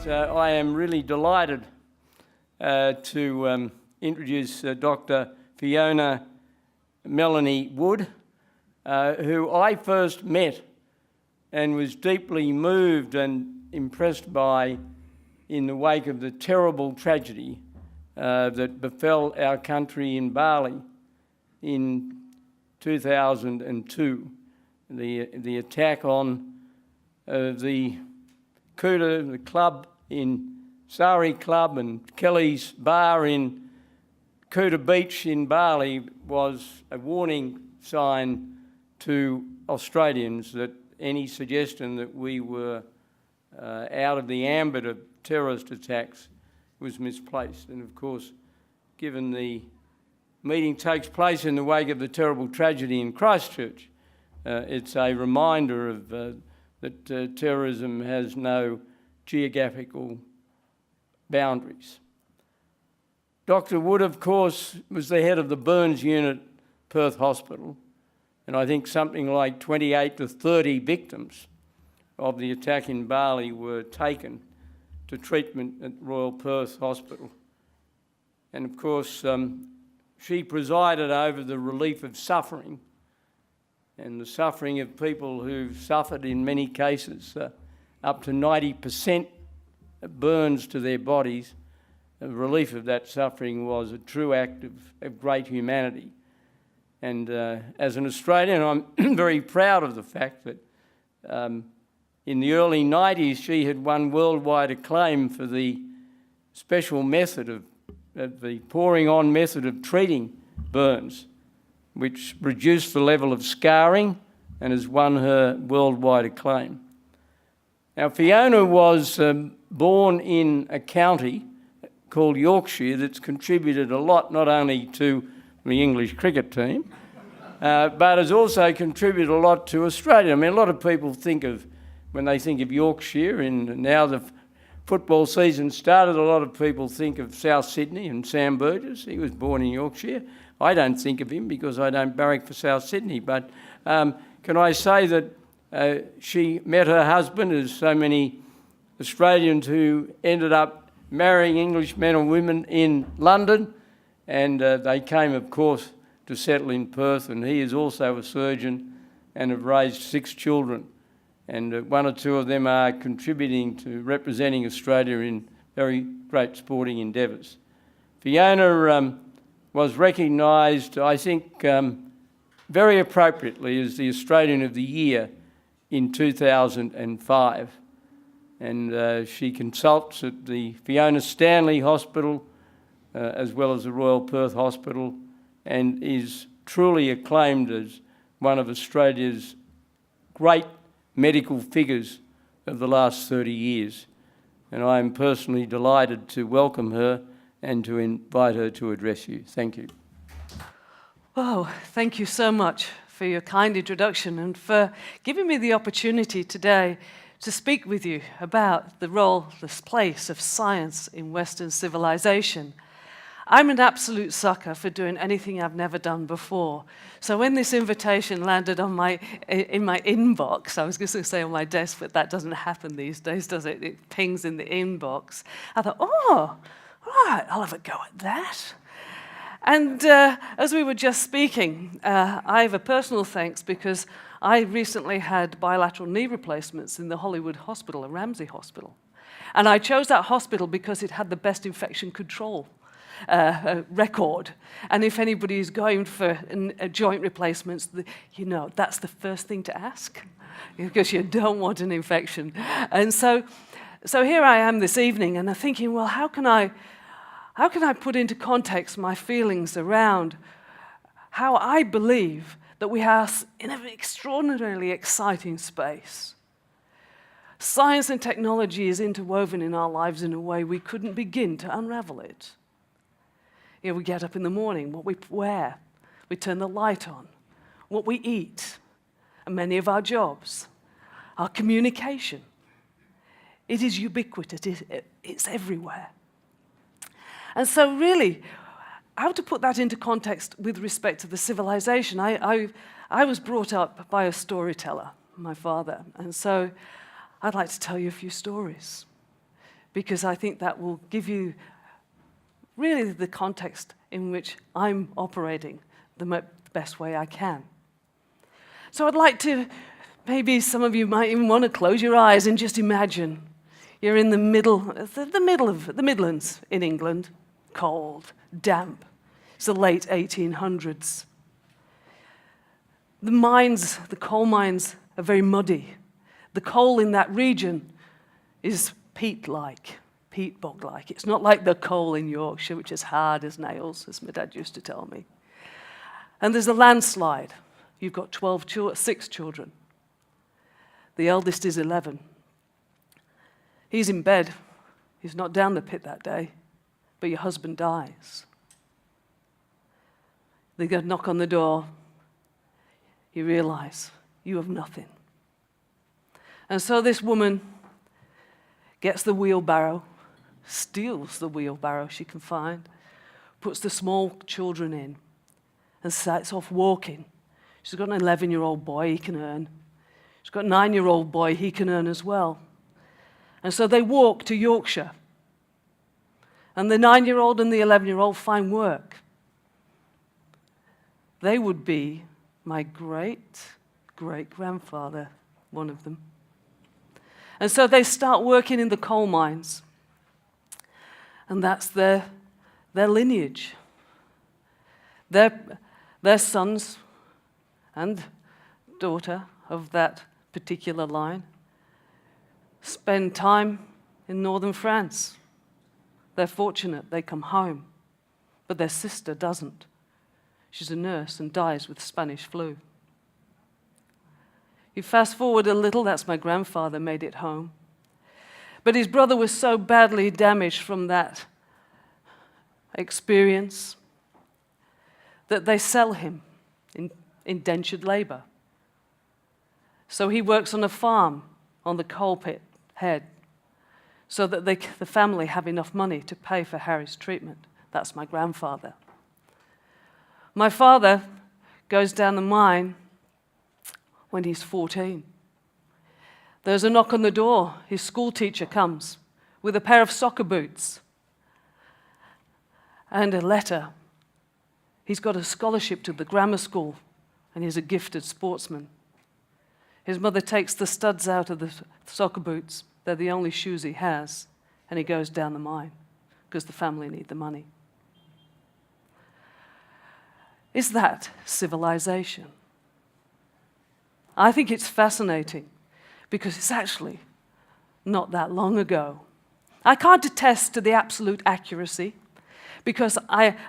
I am really delighted to introduce Dr. Fiona Wood, who I first met and was deeply moved and impressed by in the wake of the terrible tragedy that befell our country in Bali in 2002. The attack on the Kuta, the club in Sari Club, and Kelly's bar in Kuta Beach in Bali was a warning sign to Australians that any suggestion that we were out of the ambit of terrorist attacks was misplaced. And of course, given the meeting takes place in the wake of the terrible tragedy in Christchurch, it's a reminder of that terrorism has no geographical boundaries. Dr. Wood, of course, was the head of the burns unit, Perth Hospital, and I think something like 28 to 30 victims of the attack in Bali were taken to treatment at Royal Perth Hospital. And of course, she presided over the relief of suffering and the suffering of people who've suffered in many cases, up to 90% burns to their bodies. The relief of that suffering was a true act of great humanity. And as an Australian, I'm very proud of the fact that in the early 90s, she had won worldwide acclaim for the special method of the pouring on method of treating burns, which reduced the level of scarring and has won her worldwide acclaim. Now, Fiona was born in a county called Yorkshire that's contributed a lot, not only to the English cricket team, but has also contributed a lot to Australia. I mean, a lot of people think of, when they think of Yorkshire, and now the football season started, a lot of people think of South Sydney and Sam Burgess. He was born in Yorkshire. I don't think of him because I don't barrack for South Sydney, but can I say that she met her husband, as so many Australians who ended up marrying English men and women in London, and they came, of course, to settle in Perth, and he is also a surgeon and have raised 6 children, and 1 or 2 of them are contributing to representing Australia in very great sporting endeavours. Fiona was recognised, I think, very appropriately as the Australian of the Year in 2005. And she consults at the Fiona Stanley Hospital as well as the Royal Perth Hospital, and is truly acclaimed as one of Australia's great medical figures of the last 30 years. And I am personally delighted to welcome her and to invite her to address you. Thank you. Oh, thank you so much for your kind introduction and for giving me the opportunity today to speak with you about the role, this place of science in Western civilization. I'm an absolute sucker for doing anything I've never done before. So when this invitation landed in my inbox, I was going to say on my desk, but that doesn't happen these days, does it? It pings in the inbox. I thought, oh, right, I'll have a go at that. And as we were just speaking, I have a personal thanks because I recently had bilateral knee replacements in the Hollywood Hospital, a Ramsay Hospital. And I chose that hospital because it had the best infection control record. And if anybody is going for joint replacements, you know, that's the first thing to ask because you don't want an infection. And so here I am this evening and I'm thinking, well, how can I put into context my feelings around how I believe that we are in an extraordinarily exciting space. Science and technology is interwoven in our lives in a way we couldn't begin to unravel it. You know, we get up in the morning, what we wear, we turn the light on, what we eat, and many of our jobs, our communication. It is ubiquitous, it's everywhere. And so really, how to put that into context with respect to the civilization? I was brought up by a storyteller, my father, and so I'd like to tell you a few stories. because I think that will give you really the context in which I'm operating the best way I can. So I'd like to, maybe some of you might even want to close your eyes and just imagine you're in the middle of the Midlands in England, cold, damp. It's the late 1800s. The coal mines are very muddy. The coal in that region is peat bog-like. It's not like the coal in Yorkshire, which is hard as nails, as my dad used to tell me. And there's a landslide. You've got 6 children. The eldest is 11. He's in bed. He's not down the pit that day, but your husband dies. They go knock on the door. You realize you have nothing. And so this woman gets the wheelbarrow, steals the wheelbarrow she can find, puts the small children in, and sets off walking. She's got an 11-year-old boy he can earn. She's got a 9-year-old boy he can earn as well. And so they walk to Yorkshire. And the 9-year-old and the 11-year-old find work. They would be my great-great-grandfather, one of them. And so they start working in the coal mines. And that's their lineage. Their sons and daughter of that particular line spend time in northern France. They're fortunate, they come home. But their sister doesn't. She's a nurse and dies with Spanish flu. You fast forward a little, that's my grandfather made it home. But his brother was so badly damaged from that experience that they sell him in indentured labor. So he works on a farm on the coal pit head so that the family have enough money to pay for Harry's treatment. That's my grandfather. My father goes down the mine when he's 14. There's a knock on the door. His school teacher comes with a pair of soccer boots and a letter. He's got a scholarship to the grammar school, and he's a gifted sportsman. His mother takes the studs out of the soccer boots. They're the only shoes he has, and he goes down the mine because the family need the money. Is that civilization? I think it's fascinating because it's actually not that long ago. I can't attest to the absolute accuracy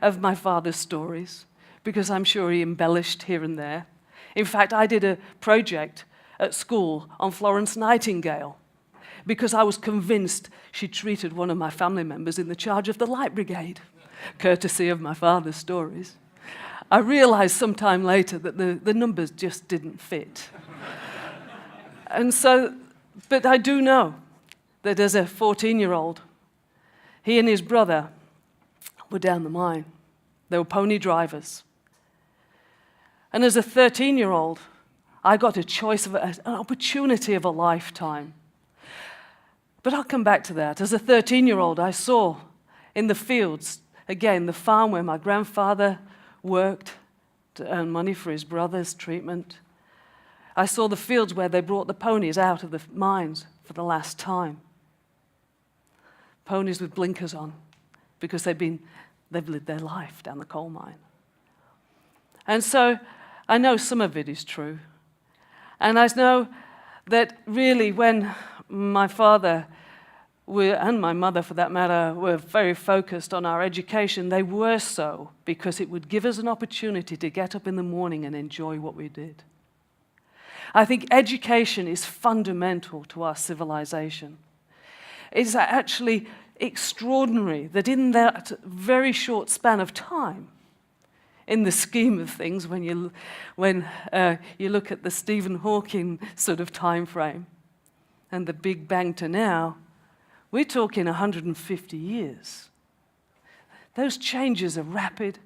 of my father's stories, because I'm sure he embellished here and there. In fact, I did a project at school on Florence Nightingale because I was convinced she treated one of my family members in the charge of the Light Brigade, courtesy of my father's stories. I realized sometime later that the numbers just didn't fit. And so, but I do know that as a 14-year-old, he and his brother were down the mine. They were pony drivers. And as a 13-year-old, I got a choice of an opportunity of a lifetime. But I'll come back to that. As a 13-year-old, I saw in the fields, again, the farm where my grandfather worked to earn money for his brother's treatment. I saw the fields where they brought the ponies out of the mines for the last time. Ponies with blinkers on, because they've lived their life down the coal mine. And so I know some of it is true. And I know that really when my father and my mother, for that matter, were very focused on our education, they were so because it would give us an opportunity to get up in the morning and enjoy what we did. I think education is fundamental to our civilization. It's actually extraordinary that in that very short span of time, in the scheme of things, when you look at the Stephen Hawking sort of time frame and the Big Bang to now, we're talking 150 years. Those changes are rapid,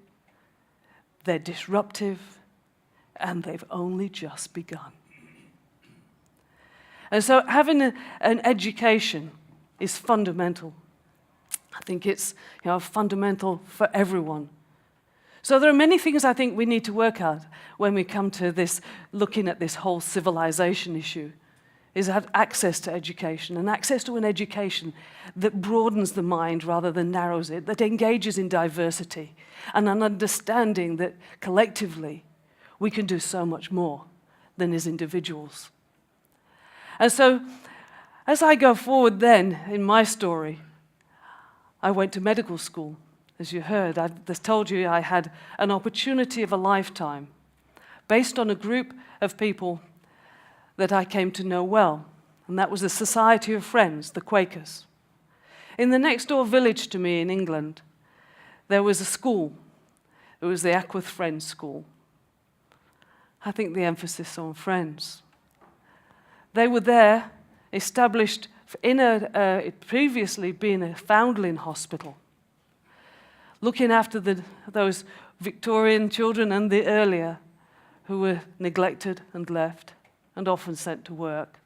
they're disruptive, and they've only just begun. And so having an education is fundamental. I think it's fundamental for everyone. So there are many things I think we need to work out when we come to this, looking at this whole civilization issue, is have access to education, and access to an education that broadens the mind rather than narrows it, that engages in diversity, and an understanding that collectively we can do so much more than as individuals. And so, as I go forward then in my story, I went to medical school. As you heard, I just told you I had an opportunity of a lifetime based on a group of people that I came to know well, and that was the Society of Friends, the Quakers. In the next door village to me in England, there was a school. It was the Ackworth Friends School. I think the emphasis on friends. They were there, established in it previously been a foundling hospital, looking after those Victorian children and the earlier who were neglected and left and often sent to work.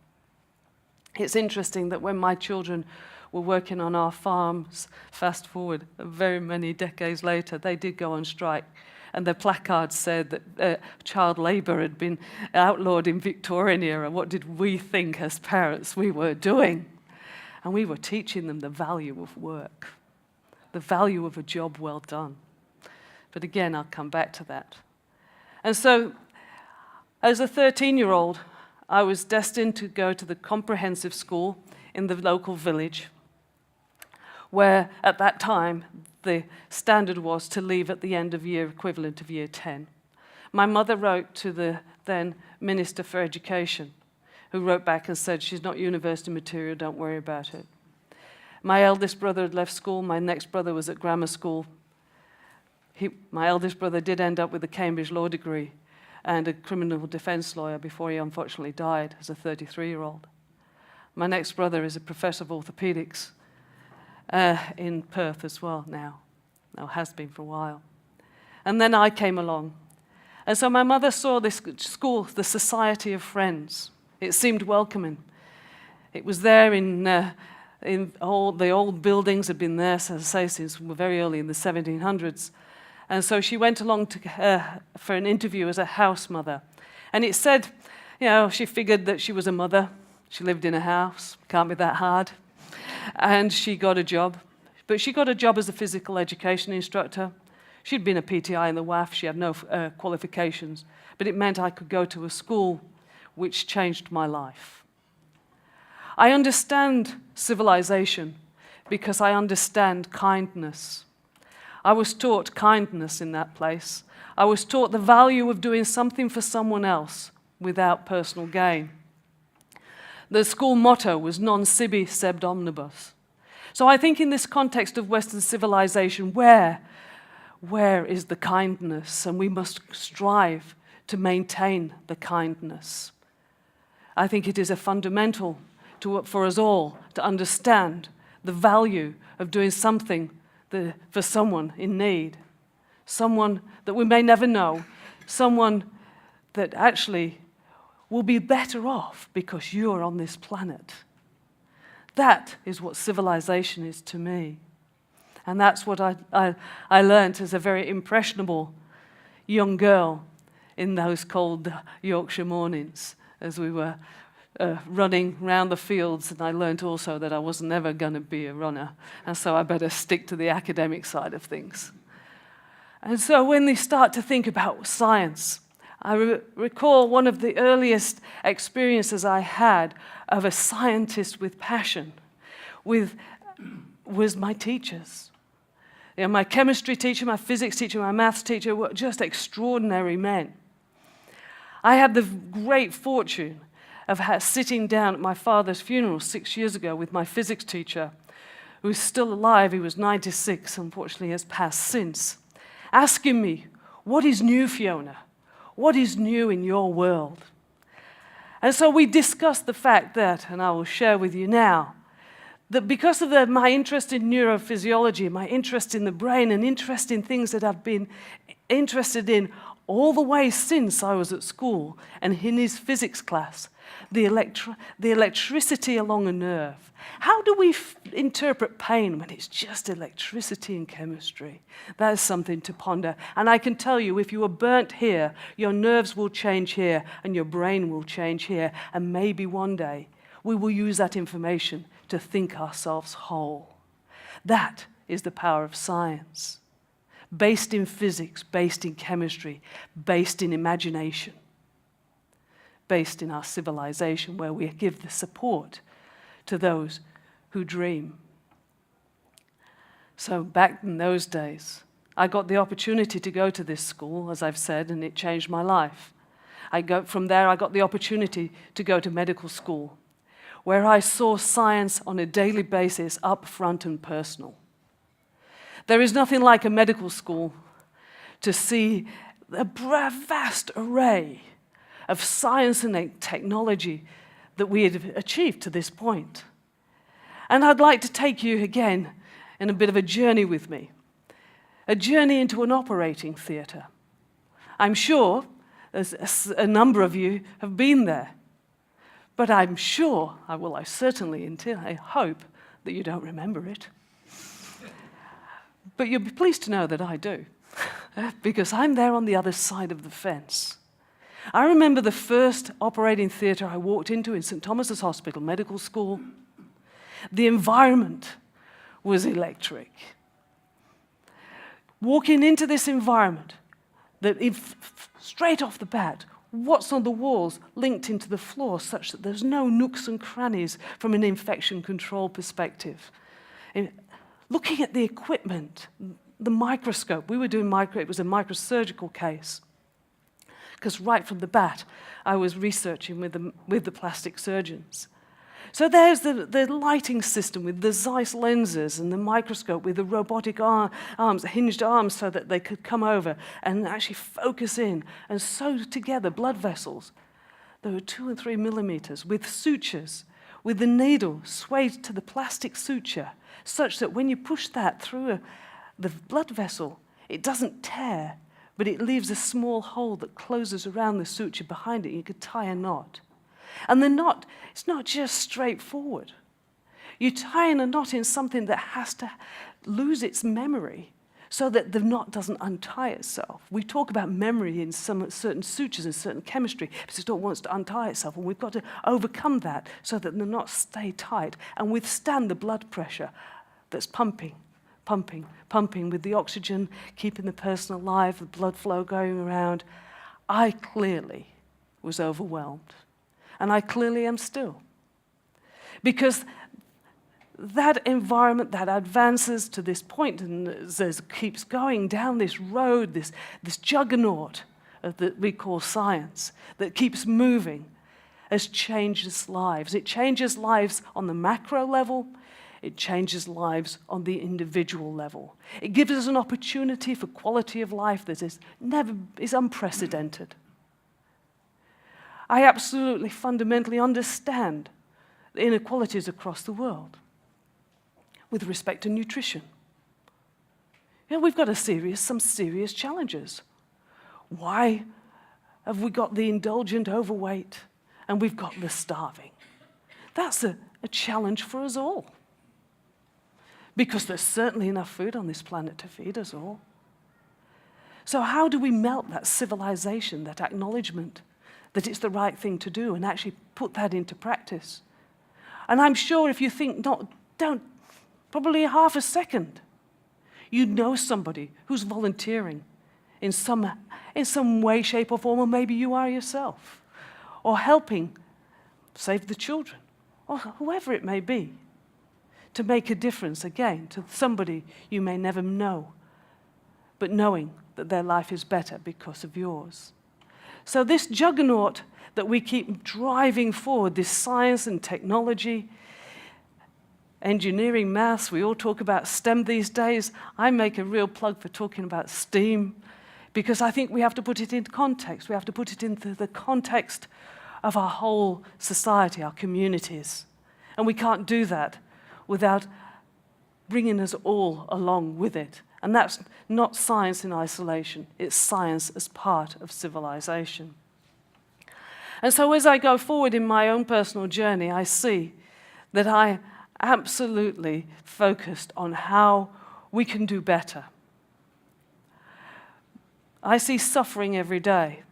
It's interesting that when my children were working on our farms, fast forward very many decades later, they did go on strike, and their placards said that child labour had been outlawed in Victorian era. What did we think as parents we were doing? And we were teaching them the value of work, the value of a job well done. But again, I'll come back to that. And so, as a 13-year-old, I was destined to go to the comprehensive school in the local village, where at that time the standard was to leave at the end of year equivalent of year 10. My mother wrote to the then Minister for Education, who wrote back and said, she's not university material, don't worry about it. My eldest brother had left school, my next brother was at grammar school. My eldest brother did end up with a Cambridge law degree and a criminal defense lawyer before he unfortunately died as a 33-year-old. My next brother is a professor of orthopedics in Perth as well now, has been for a while. And then I came along. And so my mother saw this school, the Society of Friends. It seemed welcoming. It was there in all the old buildings had been there, as I say, since very early in the 1700s. And so she went along for an interview as a house mother. And it said, she figured that she was a mother. She lived in a house, can't be that hard. And she got a job. But she got a job as a physical education instructor. She'd been a PTI in the WAF, she had no qualifications. But it meant I could go to a school which changed my life. I understand civilization because I understand kindness. I was taught kindness in that place. I was taught the value of doing something for someone else without personal gain. The school motto was non sibi sed omnibus. So I think in this context of Western civilization, where is the kindness? And we must strive to maintain the kindness. I think it is a fundamental for us all to understand the value of doing something for someone in need, someone that we may never know, someone that actually will be better off because you are on this planet. That is what civilization is to me. And that's what I learned as a very impressionable young girl in those cold Yorkshire mornings as we were running round the fields, and I learned also that I was never going to be a runner, and so I better stick to the academic side of things. And so when we start to think about science, I recall one of the earliest experiences I had of a scientist with passion was my teachers. My chemistry teacher, my physics teacher, my maths teacher were just extraordinary men. I had the great fortune of sitting down at my father's funeral 6 years ago with my physics teacher, who's still alive. He was 96, unfortunately has passed since, asking me, what is new, Fiona? What is new in your world? And so we discussed the fact that, and I will share with you now, that because of my interest in neurophysiology, my interest in the brain, and interest in things that I've been interested in all the way since I was at school and in his physics class, the electricity along a nerve. How do we interpret pain when it's just electricity and chemistry? That is something to ponder. And I can tell you, if you are burnt here, your nerves will change here and your brain will change here. And maybe one day we will use that information to think ourselves whole. That is the power of science. Based in physics, based in chemistry, based in imagination, based in our civilization, where we give the support to those who dream. So back in those days, I got the opportunity to go to this school, as I've said, and it changed my life. From there, I got the opportunity to go to medical school, where I saw science on a daily basis, up front and personal. There is nothing like a medical school to see a vast array of science and technology that we had achieved to this point. And I'd like to take you again in a bit of a journey with me, a journey into an operating theatre. I'm sure a number of you have been there, but I'm sure, I certainly I hope that you don't remember it. But you'll be pleased to know that I do, because I'm there on the other side of the fence. I remember the first operating theatre I walked into in St. Thomas's Hospital Medical School. The environment was electric. Walking into this environment, straight off the bat, what's on the walls linked into the floor such that there's no nooks and crannies from an infection control perspective. Looking at the equipment, the microscope, it was a microsurgical case. Because right from the bat, I was researching with the plastic surgeons. So there's the lighting system with the Zeiss lenses and the microscope with the robotic arms, hinged arms, so that they could come over and actually focus in and sew together blood vessels. They were 2 and 3 millimeters with sutures, with the needle swayed to the plastic suture, such that when you push that through the blood vessel, it doesn't tear, but it leaves a small hole that closes around the suture behind it. You could tie a knot. And the knot, it's not just straightforward. You tie in a knot in something that has to lose its memory so that the knot doesn't untie itself. We talk about memory in certain sutures and certain chemistry, because it wants to untie itself, and we've got to overcome that so that the knots stay tight and withstand the blood pressure that's pumping with the oxygen, keeping the person alive, the blood flow going around. I clearly was overwhelmed. And I clearly am still. Because that environment that advances to this point and keeps going down this road, this juggernaut that we call science, that keeps moving, has changed lives. It changes lives on the macro level. It changes lives on the individual level. It gives us an opportunity for quality of life that is unprecedented. I absolutely fundamentally understand the inequalities across the world with respect to nutrition. We've got some serious challenges. Why have we got the indulgent overweight and we've got the starving? That's a challenge for us all. Because there's certainly enough food on this planet to feed us all. So how do we melt that civilization, that acknowledgement that it's the right thing to do, and actually put that into practice? And I'm sure if you think, don't, probably half a second, you know somebody who's volunteering in some way, shape, or form, or maybe you are yourself, or helping save the children, or whoever it may be, to make a difference, again, to somebody you may never know, but knowing that their life is better because of yours. So this juggernaut that we keep driving forward, this science and technology, engineering, maths, we all talk about STEM these days. I make a real plug for talking about STEAM, because I think we have to put it into context. We have to put it into the context of our whole society, our communities. And we can't do that without bringing us all along with it And that's not science in isolation, it's science as part of civilization. And so as I go forward in my own personal journey, I see that I absolutely focused on how we can do better. I see suffering every day,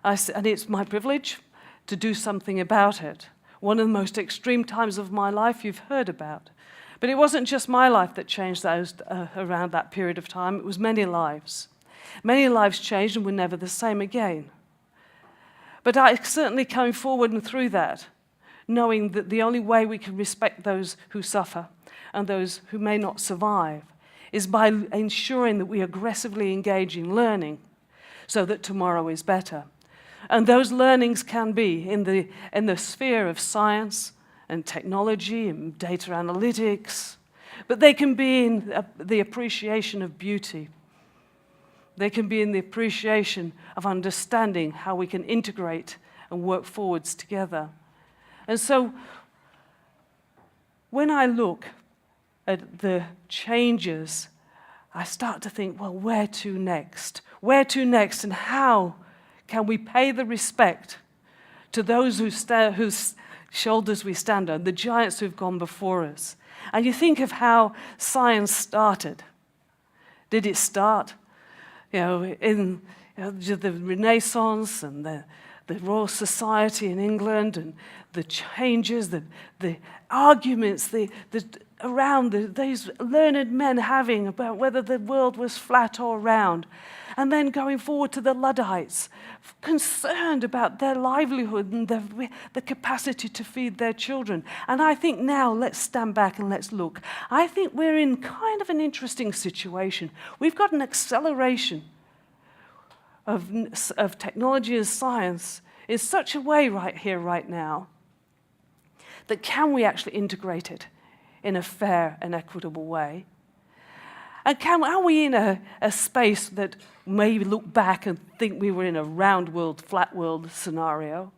and it's my privilege to do something about it. One of the most extreme times of my life you've heard about. But it wasn't just my life that changed around that period of time, it was many lives. Many lives changed and were never the same again. But I certainly came forward and through that, knowing that the only way we can respect those who suffer and those who may not survive is by ensuring that we aggressively engage in learning so that tomorrow is better. And those learnings can be in the sphere of science and technology and data analytics, but they can be in the appreciation of beauty. They can be in the appreciation of understanding how we can integrate and work forwards together. And so when I look at the changes, I start to think, well, where to next? Where to next, and how can we pay the respect to those whose shoulders we stand on, the giants who've gone before us? And you think of how science started. Did it start, in the Renaissance and the Royal Society in England, and the changes, the arguments around these learned men having about whether the world was flat or round, and then going forward to the Luddites, concerned about their livelihood and the capacity to feed their children. And I think now, let's stand back and let's look. I think we're in kind of an interesting situation. We've got an acceleration of technology and science in such a way right here, right now, that can we actually integrate it in a fair and equitable way? And are we in a space that maybe look back and think we were in a round world, flat world scenario?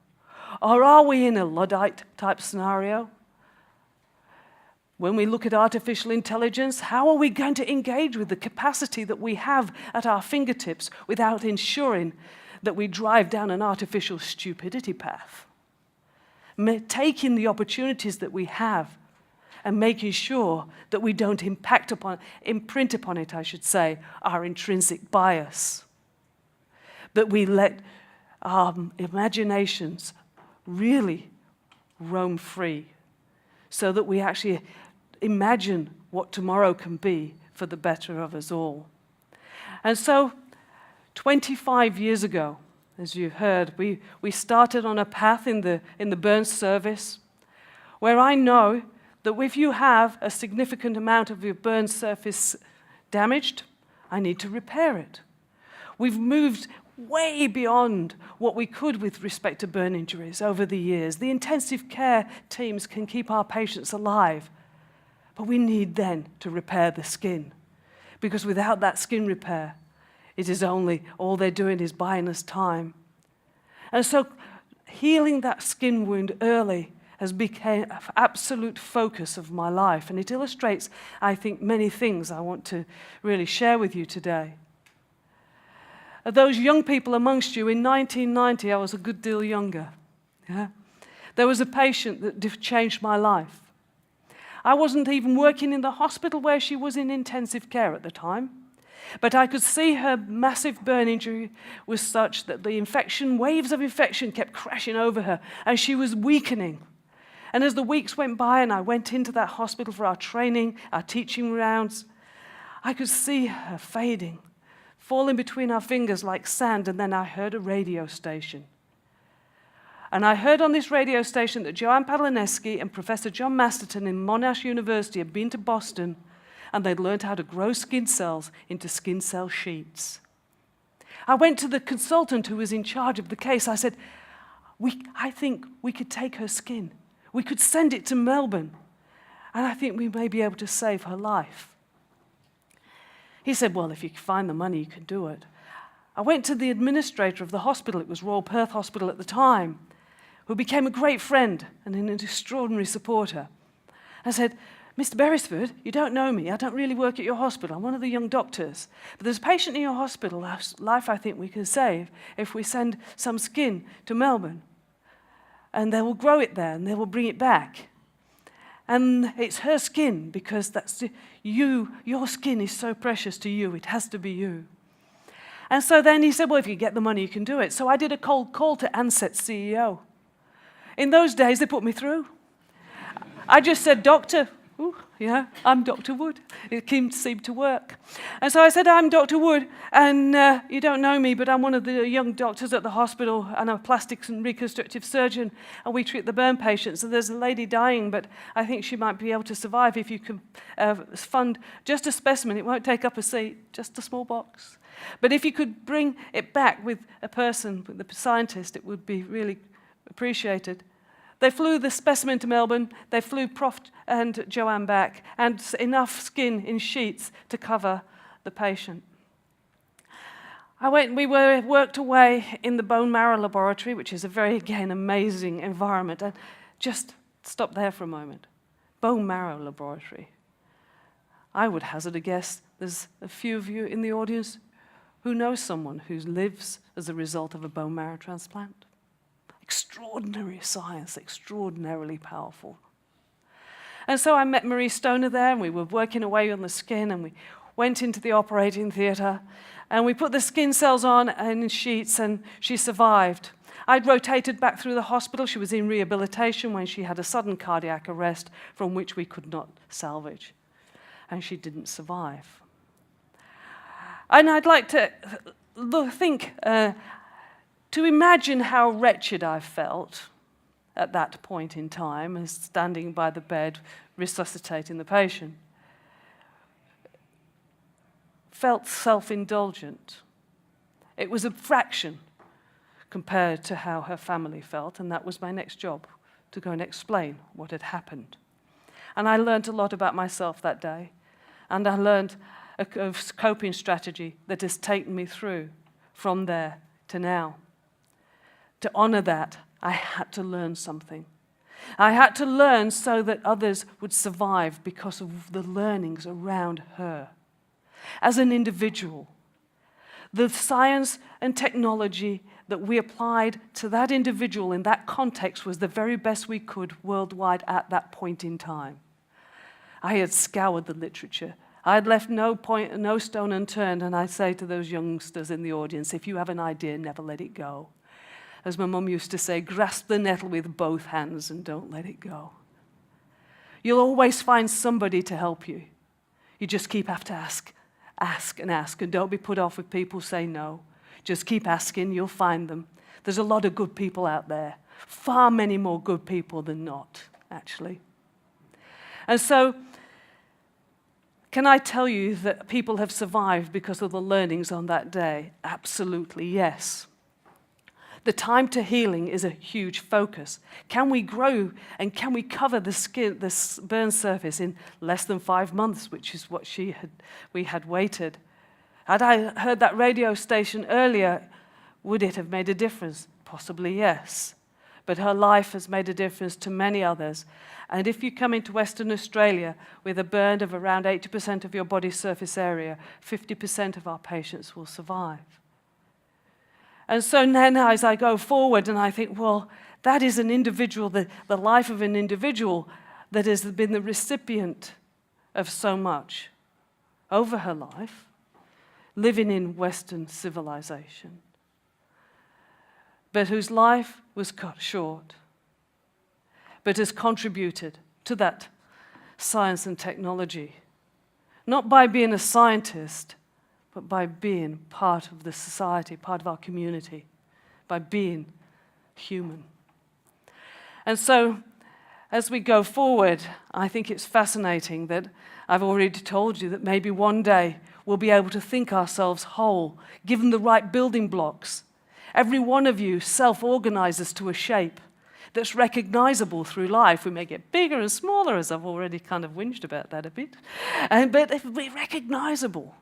Or are we in a Luddite type scenario? When we look at artificial intelligence, how are we going to engage with the capacity that we have at our fingertips without ensuring that we drive down an artificial stupidity path? Taking the opportunities that we have and making sure that we don't imprint upon it, I should say, our intrinsic bias. That we let our imaginations really roam free so that we actually imagine what tomorrow can be for the better of us all. And so 25 years ago, as you heard, we started on a path in the burn service where I know that if you have a significant amount of your burn surface damaged, I need to repair it. We've moved way beyond what we could with respect to burn injuries over the years. The intensive care teams can keep our patients alive, but we need then to repair the skin, because without that skin repair, it is all they're doing is buying us time. And so healing that skin wound early has become an absolute focus of my life, and it illustrates, I think, many things I want to really share with you today. Those young people amongst you, in 1990, I was a good deal younger. Yeah? There was a patient that changed my life. I wasn't even working in the hospital where she was in intensive care at the time, but I could see her massive burn injury was such that the waves of infection kept crashing over her, and she was weakening. And as the weeks went by and I went into that hospital for our training, our teaching rounds, I could see her fading, falling between our fingers like sand, and then I heard a radio station. And I heard on this radio station that Joanne Palaneski and Professor John Masterton in Monash University had been to Boston, and they'd learned how to grow skin cells into skin cell sheets. I went to the consultant who was in charge of the case. I said, I think we could take her skin. We could send it to Melbourne, and I think we may be able to save her life. He said, well, if you can find the money, you can do it. I went to the administrator of the hospital, it was Royal Perth Hospital at the time, who became a great friend and an extraordinary supporter. I said, Mr. Beresford, you don't know me. I don't really work at your hospital. I'm one of the young doctors. But there's a patient in your hospital whose life I think we can save if we send some skin to Melbourne. And they will grow it there and they will bring it back. And it's her skin because your skin is so precious to you. It has to be you. And so then he said, well, if you get the money, you can do it. So I did a cold call to Ansett CEO. In those days, they put me through. I just said, Doctor, I'm Dr. Wood. It seemed to work. And so I said, I'm Dr. Wood, and you don't know me, but I'm one of the young doctors at the hospital, and I'm a plastics and reconstructive surgeon, and we treat the burn patients. And there's a lady dying, but I think she might be able to survive if you can fund just a specimen. It won't take up a seat, just a small box. But if you could bring it back with a person, with the scientist, it would be really appreciated. They flew the specimen to Melbourne, they flew Prof and Joanne back, and enough skin in sheets to cover the patient. We worked away in the bone marrow laboratory, which is a very, again, amazing environment. And just stop there for a moment. Bone marrow laboratory. I would hazard a guess there's a few of you in the audience who know someone who lives as a result of a bone marrow transplant. Extraordinary science, extraordinarily powerful. And so I met Marie Stoner there, and we were working away on the skin, and we went into the operating theatre, and we put the skin cells on in sheets, and she survived. I'd rotated back through the hospital. She was in rehabilitation when she had a sudden cardiac arrest from which we could not salvage, and she didn't survive. And I'd like to to imagine how wretched I felt at that point in time as standing by the bed resuscitating the patient. Felt self-indulgent. It was a fraction compared to how her family felt, and that was my next job, to go and explain what had happened. And I learned a lot about myself that day, and I learned a coping strategy that has taken me through from there to now. To honor that, I had to learn something. I had to learn so that others would survive because of the learnings around her. As an individual, the science and technology that we applied to that individual in that context was the very best we could worldwide at that point in time. I had scoured the literature. I had left no stone unturned, and I say to those youngsters in the audience, if you have an idea, never let it go. As my mum used to say, grasp the nettle with both hands and don't let it go. You'll always find somebody to help you. You just have to ask and ask, and don't be put off if people say no. Just keep asking, you'll find them. There's a lot of good people out there, far many more good people than not, actually. And so, can I tell you that people have survived because of the learnings on that day? Absolutely, yes. The time to healing is a huge focus. Can we grow and can we cover the skin, the burn surface in less than 5 months, which is what we had waited? Had I heard that radio station earlier, would it have made a difference? Possibly yes. But her life has made a difference to many others. And if you come into Western Australia with a burn of around 80% of your body surface area, 50% of our patients will survive. And so then as I go forward and I think, well, that is an individual, the life of an individual that has been the recipient of so much over her life, living in Western civilization, but whose life was cut short, but has contributed to that science and technology, not by being a scientist, but by being part of the society, part of our community, by being human. And so, as we go forward, I think it's fascinating that I've already told you that maybe one day we'll be able to think ourselves whole, given the right building blocks. Every one of you self-organizes to a shape that's recognizable through life. We may get bigger and smaller, as I've already kind of whinged about that a bit, but if we're recognizable.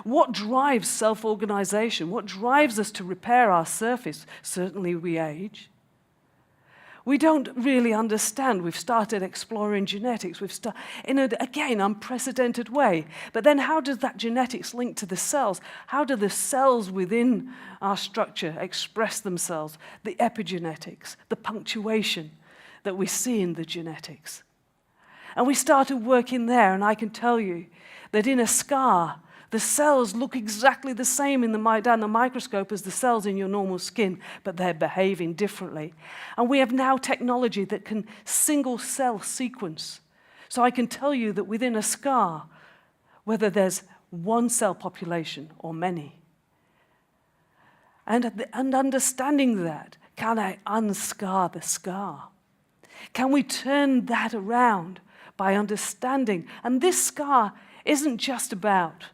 What drives self-organization? What drives us to repair our surface? Certainly we age. We don't really understand. We've started exploring genetics. In an, again, unprecedented way. But then how does that genetics link to the cells? How do the cells within our structure express themselves? The epigenetics, the punctuation that we see in the genetics. And we started working there, and I can tell you that in a scar, the cells look exactly the same down the microscope as the cells in your normal skin, but they're behaving differently. And we have now technology that can single cell sequence. So I can tell you that within a scar, whether there's one cell population or many. And understanding that, can I unscar the scar? Can we turn that around by understanding? And this scar isn't just about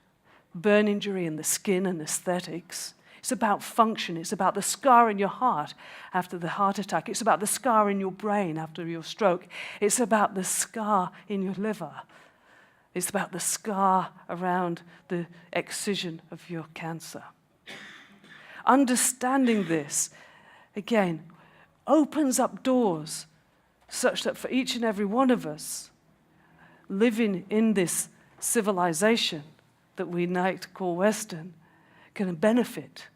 burn injury in the skin and aesthetics. It's about function. It's about the scar in your heart after the heart attack. It's about the scar in your brain after your stroke. It's about the scar in your liver. It's about the scar around the excision of your cancer. Understanding this, again, opens up doors such that for each and every one of us living in this civilization that we like to call Western, can benefit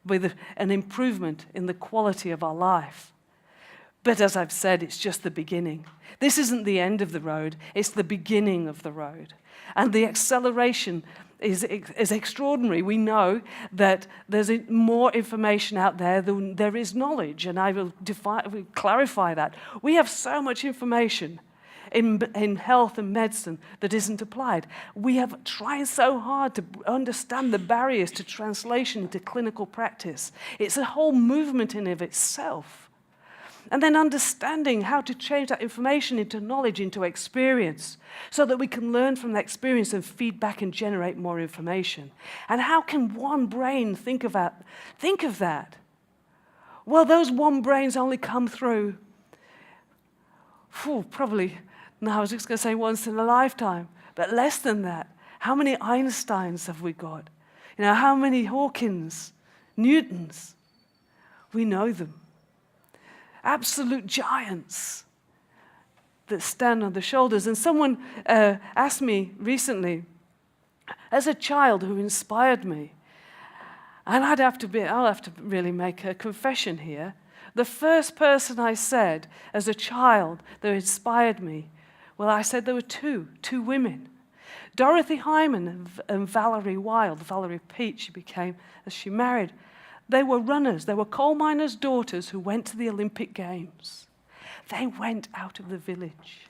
with an improvement in the quality of our life. But as I've said, it's just the beginning. This isn't the end of the road, it's the beginning of the road. And the acceleration is extraordinary. We know that there's more information out there than there is knowledge, and I will clarify that. We have so much information in health and medicine that isn't applied. We have tried so hard to understand the barriers to translation into clinical practice. It's a whole movement in of itself. And then understanding how to change that information into knowledge, into experience, so that we can learn from that experience and feed back and generate more information. And how can one brain think of that? Well, those one brains only come through, probably, no, I was just going to say once in a lifetime, but less than that. How many Einsteins have we got? How many Hawkins, Newtons? We know them. Absolute giants that stand on the shoulders. And someone asked me recently, as a child who inspired me, and I'll have to really make a confession here. The first person I said as a child that inspired me, well, I said there were two women. Dorothy Hyman and Valerie Wild. Valerie Peach, she became, as she married. They were runners. They were coal miners' daughters who went to the Olympic Games. They went out of the village.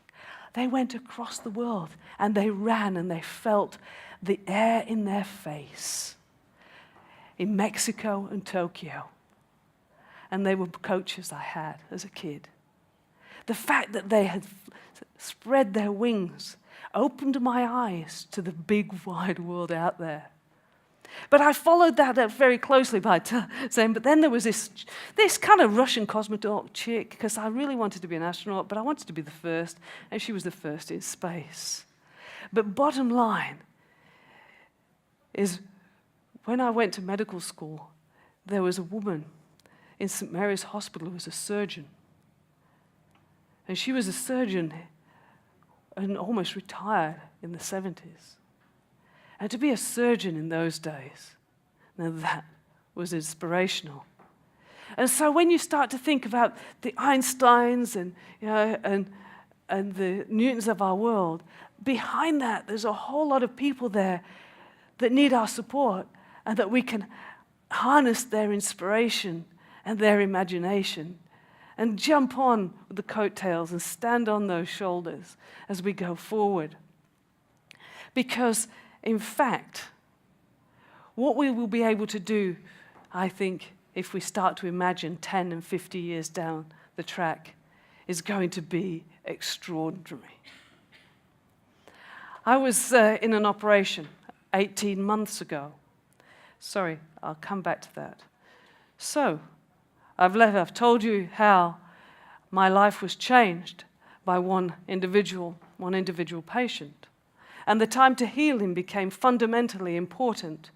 They went across the world, and they ran, and they felt the air in their face in Mexico and Tokyo. And they were coaches I had as a kid. The fact that they had spread their wings opened my eyes to the big, wide world out there. But I followed that up very closely by saying, but then there was this kind of Russian cosmonaut chick, because I really wanted to be an astronaut, but I wanted to be the first, and she was the first in space. But bottom line is, when I went to medical school, there was a woman in St. Mary's Hospital who was a surgeon. And she was a surgeon and almost retired in the 70s. And to be a surgeon in those days, now that was inspirational. And so when you start to think about the Einsteins and the Newtons of our world, behind that there's a whole lot of people there that need our support, and that we can harness their inspiration and their imagination and jump on with the coattails and stand on those shoulders as we go forward. Because, in fact, what we will be able to do, I think, if we start to imagine 10 and 50 years down the track, is going to be extraordinary. I was in an operation 18 months ago. Sorry, I'll come back to that. So, I've told you how my life was changed by one individual patient. And the time to heal him became fundamentally important.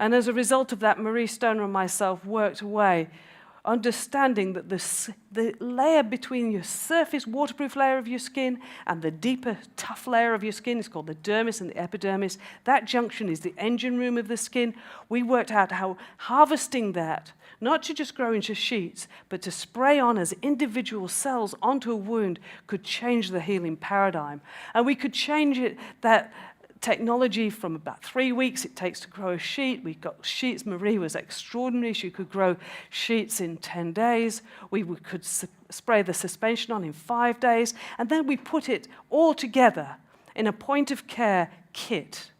And as a result of that, Marie Stoner and myself worked away understanding that the layer between your surface waterproof layer of your skin and the deeper, tough layer of your skin is called the dermis and the epidermis. That junction is the engine room of the skin. We worked out how harvesting that, not to just grow into sheets, but to spray on as individual cells onto a wound, could change the healing paradigm. And we could change it, that technology, from about 3 weeks it takes to grow a sheet. We got sheets. Marie was extraordinary. She could grow sheets in 10 days. We could spray the suspension on in 5 days. And then we put it all together in a point-of-care kit.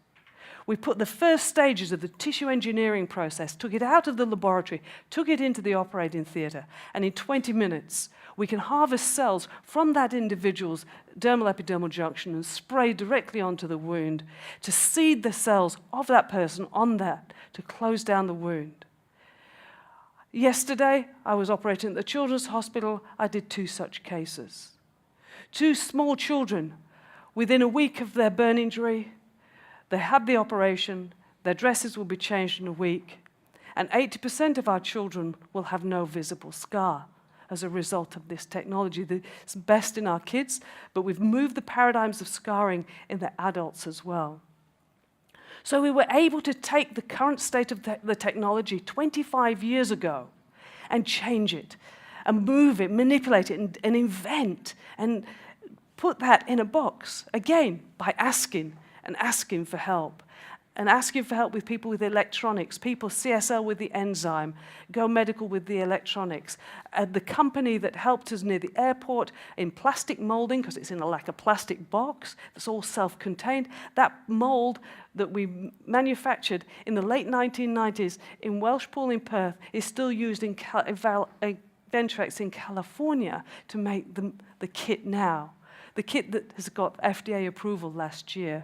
We put the first stages of the tissue engineering process, took it out of the laboratory, took it into the operating theatre, and in 20 minutes, we can harvest cells from that individual's dermal epidermal junction and spray directly onto the wound to seed the cells of that person on that to close down the wound. Yesterday, I was operating at the Children's Hospital. I did 2 such cases. 2 small children, within a week of their burn injury, they had the operation, their dresses will be changed in a week, and 80% of our children will have no visible scar as a result of this technology. It's best in our kids, but we've moved the paradigms of scarring in the adults as well. So we were able to take the current state of the technology 25 years ago and change it, and move it, manipulate it, and invent, and put that in a box, again, by asking for help. And asking for help with people with electronics, people CSL with the enzyme, Go Medical with the electronics. The company that helped us near the airport in plastic molding, because it's in like a plastic box that's all self-contained. That mold that we manufactured in the late 1990s in Welshpool in Perth is still used in Ventrex in California to make the kit now. The kit that has got FDA approval last year,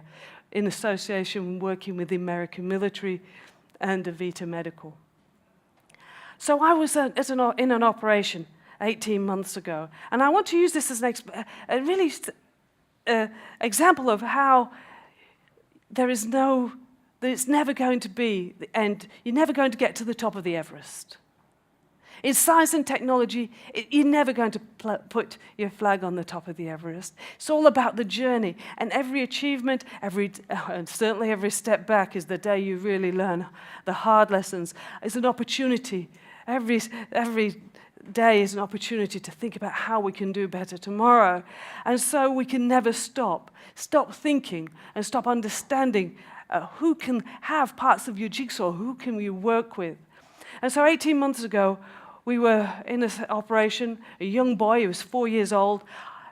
in association working with the American military and Avita Medical. So I was in an operation 18 months ago, and I want to use this as a really example of how it's never going to be the end. You're never going to get to the top of the Everest. In science and technology, you're never going to put your flag on the top of the Everest. It's all about the journey, and every achievement, and certainly every step back is the day you really learn the hard lessons. It's an opportunity. Every day is an opportunity to think about how we can do better tomorrow. And so we can never stop thinking and stop understanding who can have parts of your jigsaw, who can you work with. And so 18 months ago, we were in this operation. A young boy, he was 4 years old.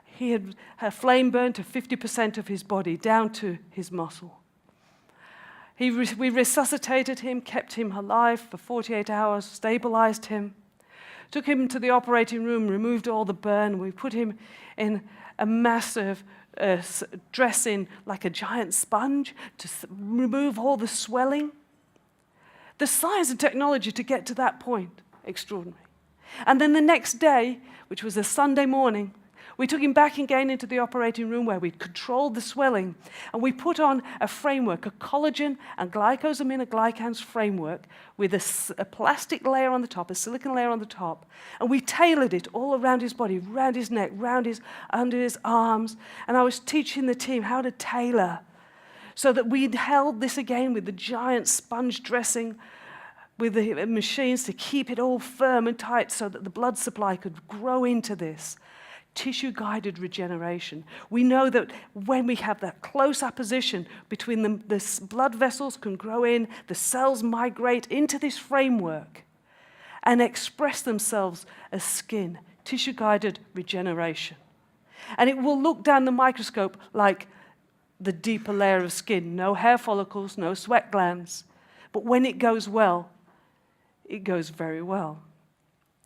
He had a flame burn to 50% of his body, down to his muscle. We resuscitated him, kept him alive for 48 hours, stabilized him, took him to the operating room, removed all the burn. We put him in a massive dressing, like a giant sponge, to remove all the swelling. The science and technology to get to that point, extraordinary. And then the next day, which was a Sunday morning, we took him back again into the operating room where we'd controlled the swelling, and we put on a framework, a collagen and glycosaminoglycans framework with a plastic layer on the top, a silicon layer on the top, and we tailored it all around his body, around his neck, under his arms, and I was teaching the team how to tailor so that we'd held this again with the giant sponge dressing with the machines to keep it all firm and tight so that the blood supply could grow into this. Tissue-guided regeneration. We know that when we have that close opposition between the blood vessels can grow in, the cells migrate into this framework and express themselves as skin. Tissue-guided regeneration. And it will look down the microscope like the deeper layer of skin. No hair follicles, no sweat glands. But when it goes well, it goes very well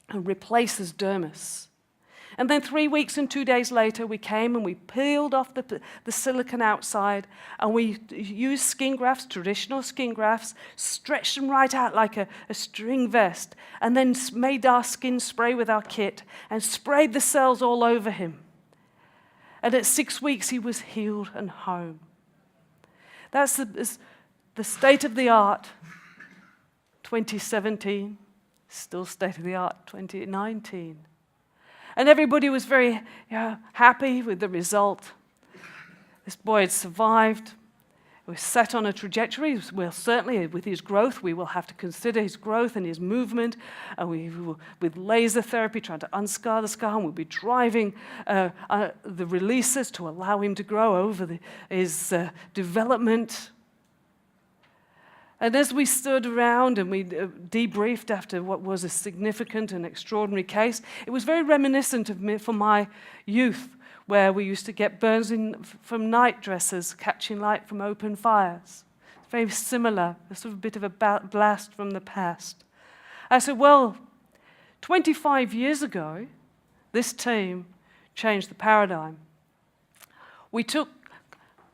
and replaces dermis. And then 3 weeks and 2 days later, we came and we peeled off the silicon outside, and we used skin grafts, traditional skin grafts, stretched them right out like a string vest, and then made our skin spray with our kit and sprayed the cells all over him. And at 6 weeks, he was healed and home. That's the state of the art, 2017. Still state of the art, 2019. And everybody was very happy with the result. This boy had survived. He was set on a trajectory. Well, certainly with his growth, we will have to consider his growth and his movement. And we will, with laser therapy, trying to unscar the scar, and we'll be driving the releases to allow him to grow over his development. And as we stood around and we debriefed after what was a significant and extraordinary case, it was very reminiscent of me from my youth, where we used to get burns from night dresses, catching light from open fires. It's very similar, a sort of bit of a blast from the past. I said, well, 25 years ago, this team changed the paradigm. We took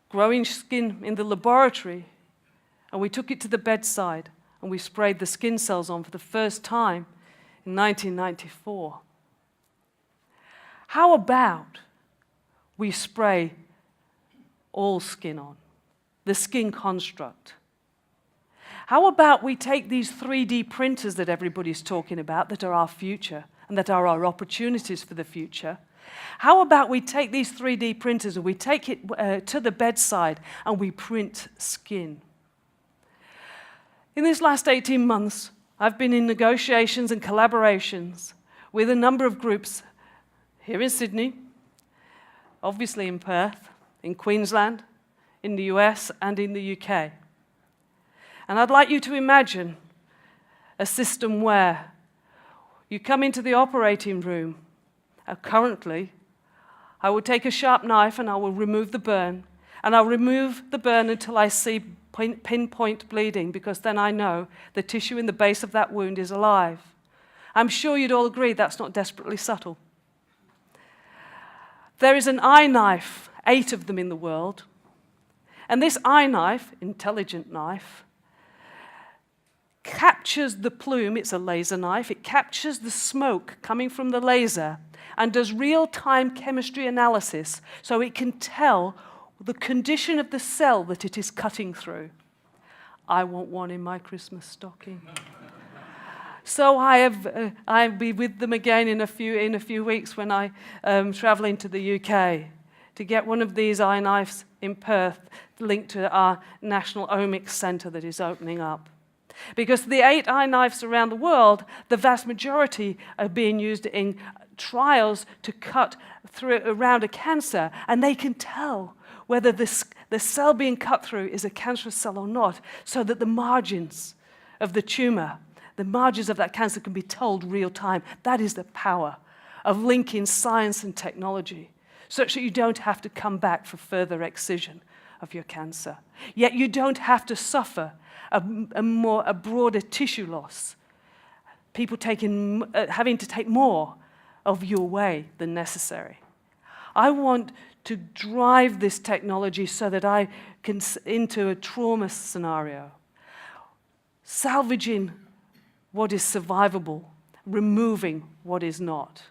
growing skin in the laboratory and we took it to the bedside and we sprayed the skin cells on for the first time in 1994. How about we spray all skin on, the skin construct? How about we take these 3D printers that everybody's talking about, that are our future and that are our opportunities for the future? How about we take these 3D printers and we take it to the bedside and we print skin? In these last 18 months, I've been in negotiations and collaborations with a number of groups here in Sydney, obviously in Perth, in Queensland, in the US, and in the UK. And I'd like you to imagine a system where you come into the operating room. Currently, I will take a sharp knife and I will remove the burn, and I'll remove the burn until I see pinpoint bleeding, because then I know the tissue in the base of that wound is alive. I'm sure you'd all agree that's not desperately subtle. There is an eye knife, 8 of them in the world. And this eye knife, intelligent knife, captures the plume. It's a laser knife. It captures the smoke coming from the laser and does real-time chemistry analysis so it can tell the condition of the cell that it is cutting through. I want one in my Christmas stocking. So I'll be with them again in a few weeks when I travel into the UK to get one of these eye knives in Perth linked to our National Omics Centre that is opening up. Because the 8 eye knives around the world, the vast majority are being used in trials to cut through around a cancer, and they can tell whether the cell being cut through is a cancerous cell or not, so that the margins of the tumor, the margins of that cancer can be told real time. That is the power of linking science and technology, such that you don't have to come back for further excision of your cancer. Yet you don't have to suffer a broader tissue loss, people having to take more of your way than necessary. I want to drive this technology so that I can into a trauma scenario, salvaging what is survivable, removing what is not.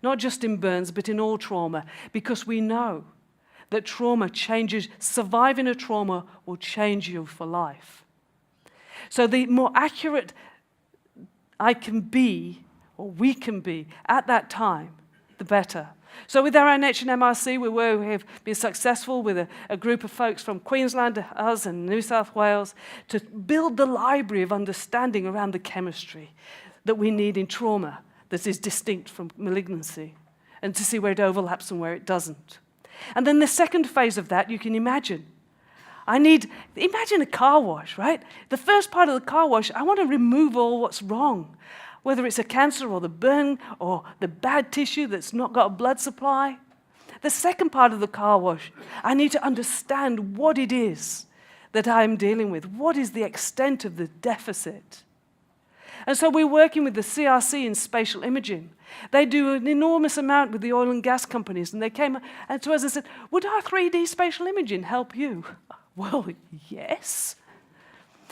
Not just in burns, but in all trauma, because we know that trauma changes, surviving a trauma will change you for life. So the more accurate I can be, or we can be, at that time, the better. So with our NH and MRC, we have been successful with a group of folks from Queensland, us, and New South Wales to build the library of understanding around the chemistry that we need in trauma that is distinct from malignancy, and to see where it overlaps and where it doesn't. And then the second phase of that, you can imagine. Imagine a car wash, right? The first part of the car wash, I want to remove all what's wrong, whether it's a cancer or the burn or the bad tissue that's not got a blood supply. The second part of the car wash, I need to understand what it is that I'm dealing with. What is the extent of the deficit? And so we're working with the CRC in spatial imaging. They do an enormous amount with the oil and gas companies, and they came to us and said, would our 3D spatial imaging help you? Well, yes.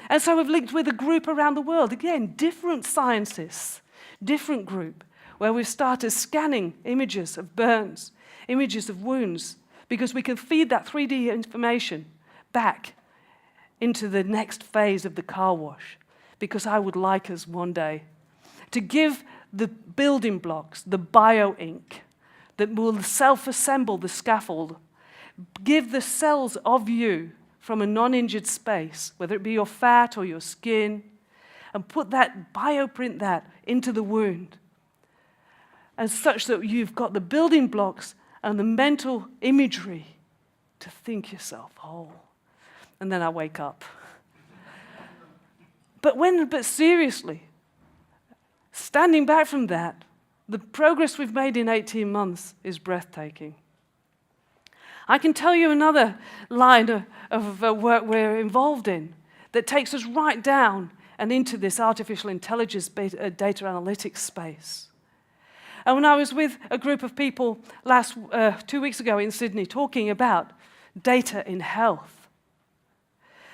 And so we've linked with a group around the world, again, different scientists, different group, where we've started scanning images of burns, images of wounds, because we can feed that 3D information back into the next phase of the car wash. Because I would like us one day to give the building blocks, the bio-ink, that will self-assemble the scaffold, give the cells of you from a non-injured space, whether it be your fat or your skin, and put that, bioprint that into the wound. And such that you've got the building blocks and the mental imagery to think yourself whole. And then I wake up. But seriously, standing back from that, the progress we've made in 18 months is breathtaking. I can tell you another line of work we're involved in that takes us right down and into this artificial intelligence data analytics space. And when I was with a group of people 2 weeks ago in Sydney talking about data in health,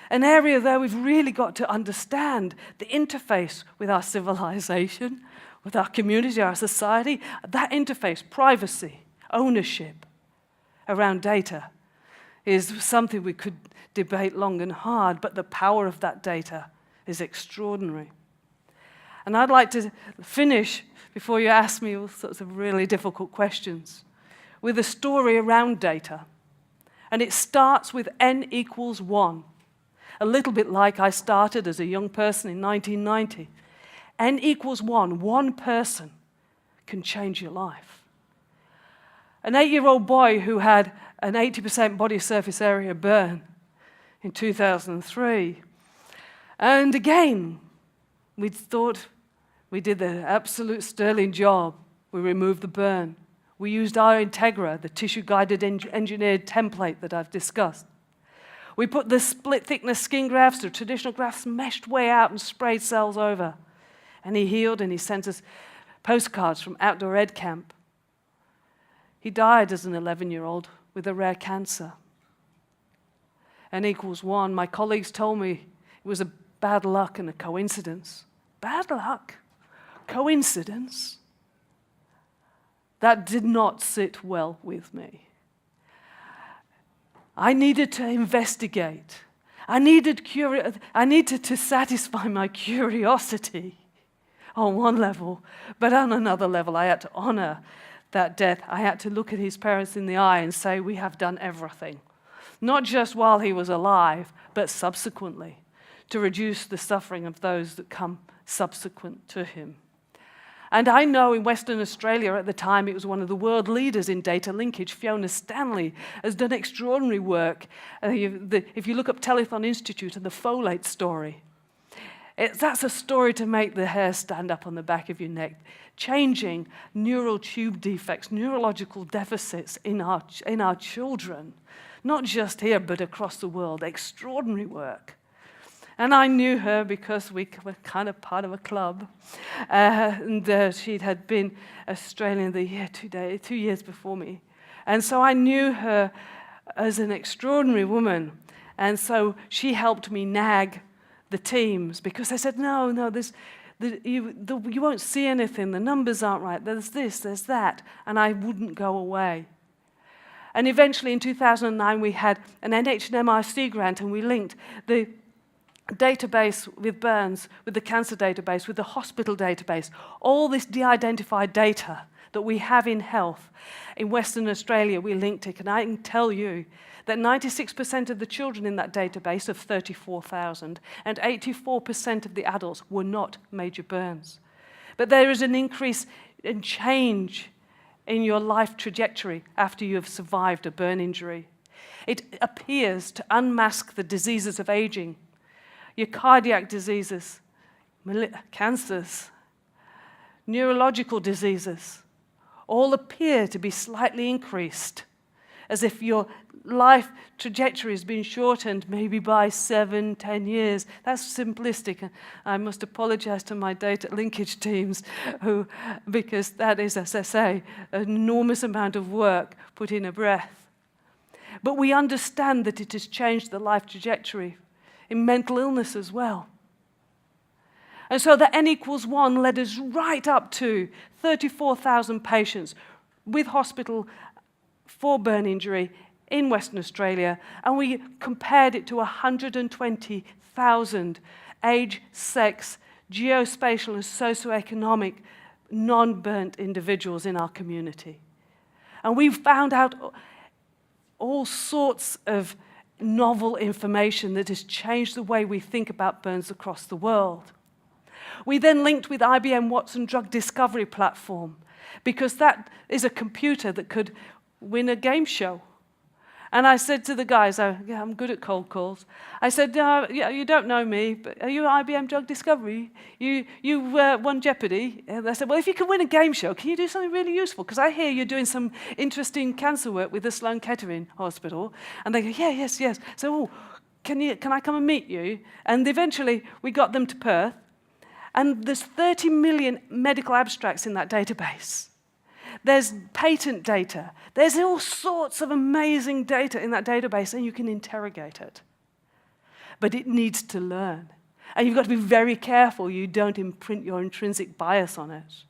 an area there we've really got to understand the interface with our civilization, with our community, our society, that interface, privacy, ownership around data is something we could debate long and hard, but the power of that data is extraordinary. And I'd like to finish, before you ask me all sorts of really difficult questions, with a story around data. And it starts with n equals 1. A little bit like I started as a young person in 1990. N equals 1. One person can change your life. An 8-year-old boy who had an 80% body surface area burn in 2003. And again, we thought we did the absolute sterling job. We removed the burn. We used our Integra, the tissue-guided engineered template that I've discussed. We put the split-thickness skin grafts, the traditional grafts, meshed way out and sprayed cells over. And he healed, and he sent us postcards from outdoor ed camp. He died as an 11-year-old with a rare cancer. N equals 1. My colleagues told me it was a bad luck and a coincidence. Bad luck? Coincidence? That did not sit well with me. I needed to investigate. I needed to satisfy my curiosity on one level, but on another level, I had to honor that death. I had to look at his parents in the eye and say, we have done everything. Not just while he was alive, but subsequently, to reduce the suffering of those that come subsequent to him. And I know in Western Australia at the time, it was one of the world leaders in data linkage. Fiona Stanley has done extraordinary work. If you look up Telethon Institute and the folate story, that's a story to make the hair stand up on the back of your neck. Changing neural tube defects, neurological deficits in our children, not just here, but across the world. Extraordinary work. And I knew her because we were kind of part of a club. She had been Australian the year 2 years before me. And so I knew her as an extraordinary woman. And so she helped me nag the teams because they said, no, you won't see anything. The numbers aren't right. There's this, there's that. And I wouldn't go away. And eventually in 2009, we had an NHMRC grant, and we linked the database with burns, with the cancer database, with the hospital database, all this de-identified data that we have in health. In Western Australia, we linked it, and I can tell you that 96% of the children in that database of 34,000 and 84% of the adults were not major burns. But there is an increase in change in your life trajectory after you have survived a burn injury. It appears to unmask the diseases of aging, your cardiac diseases, cancers, neurological diseases, all appear to be slightly increased, as if your life trajectory has been shortened maybe by 7-10 years. That's simplistic. I must apologize to my data linkage teams, because that is, as I say, an enormous amount of work put in a breath. But we understand that it has changed the life trajectory in mental illness as well. And so the N equals 1 led us right up to 34,000 patients with hospital for burn injury in Western Australia, and we compared it to 120,000 age, sex, geospatial and socioeconomic non-burnt individuals in our community. And we found out all sorts of novel information that has changed the way we think about burns across the world. We then linked with IBM Watson Drug Discovery Platform, because that is a computer that could win a game show. And I said to the guys, yeah, I'm good at cold calls. I said, yeah, you don't know me, but are you IBM Drug Discovery? You won Jeopardy. And I said, well, if you can win a game show, can you do something really useful? Because I hear you're doing some interesting cancer work with the Sloan Kettering Hospital. And they go, yeah, yes. So, can I come and meet you? And eventually, we got them to Perth. And there's 30 million medical abstracts in that database. There's patent data. There's all sorts of amazing data in that database, and you can interrogate it. But it needs to learn. And you've got to be very careful you don't imprint your intrinsic bias on it.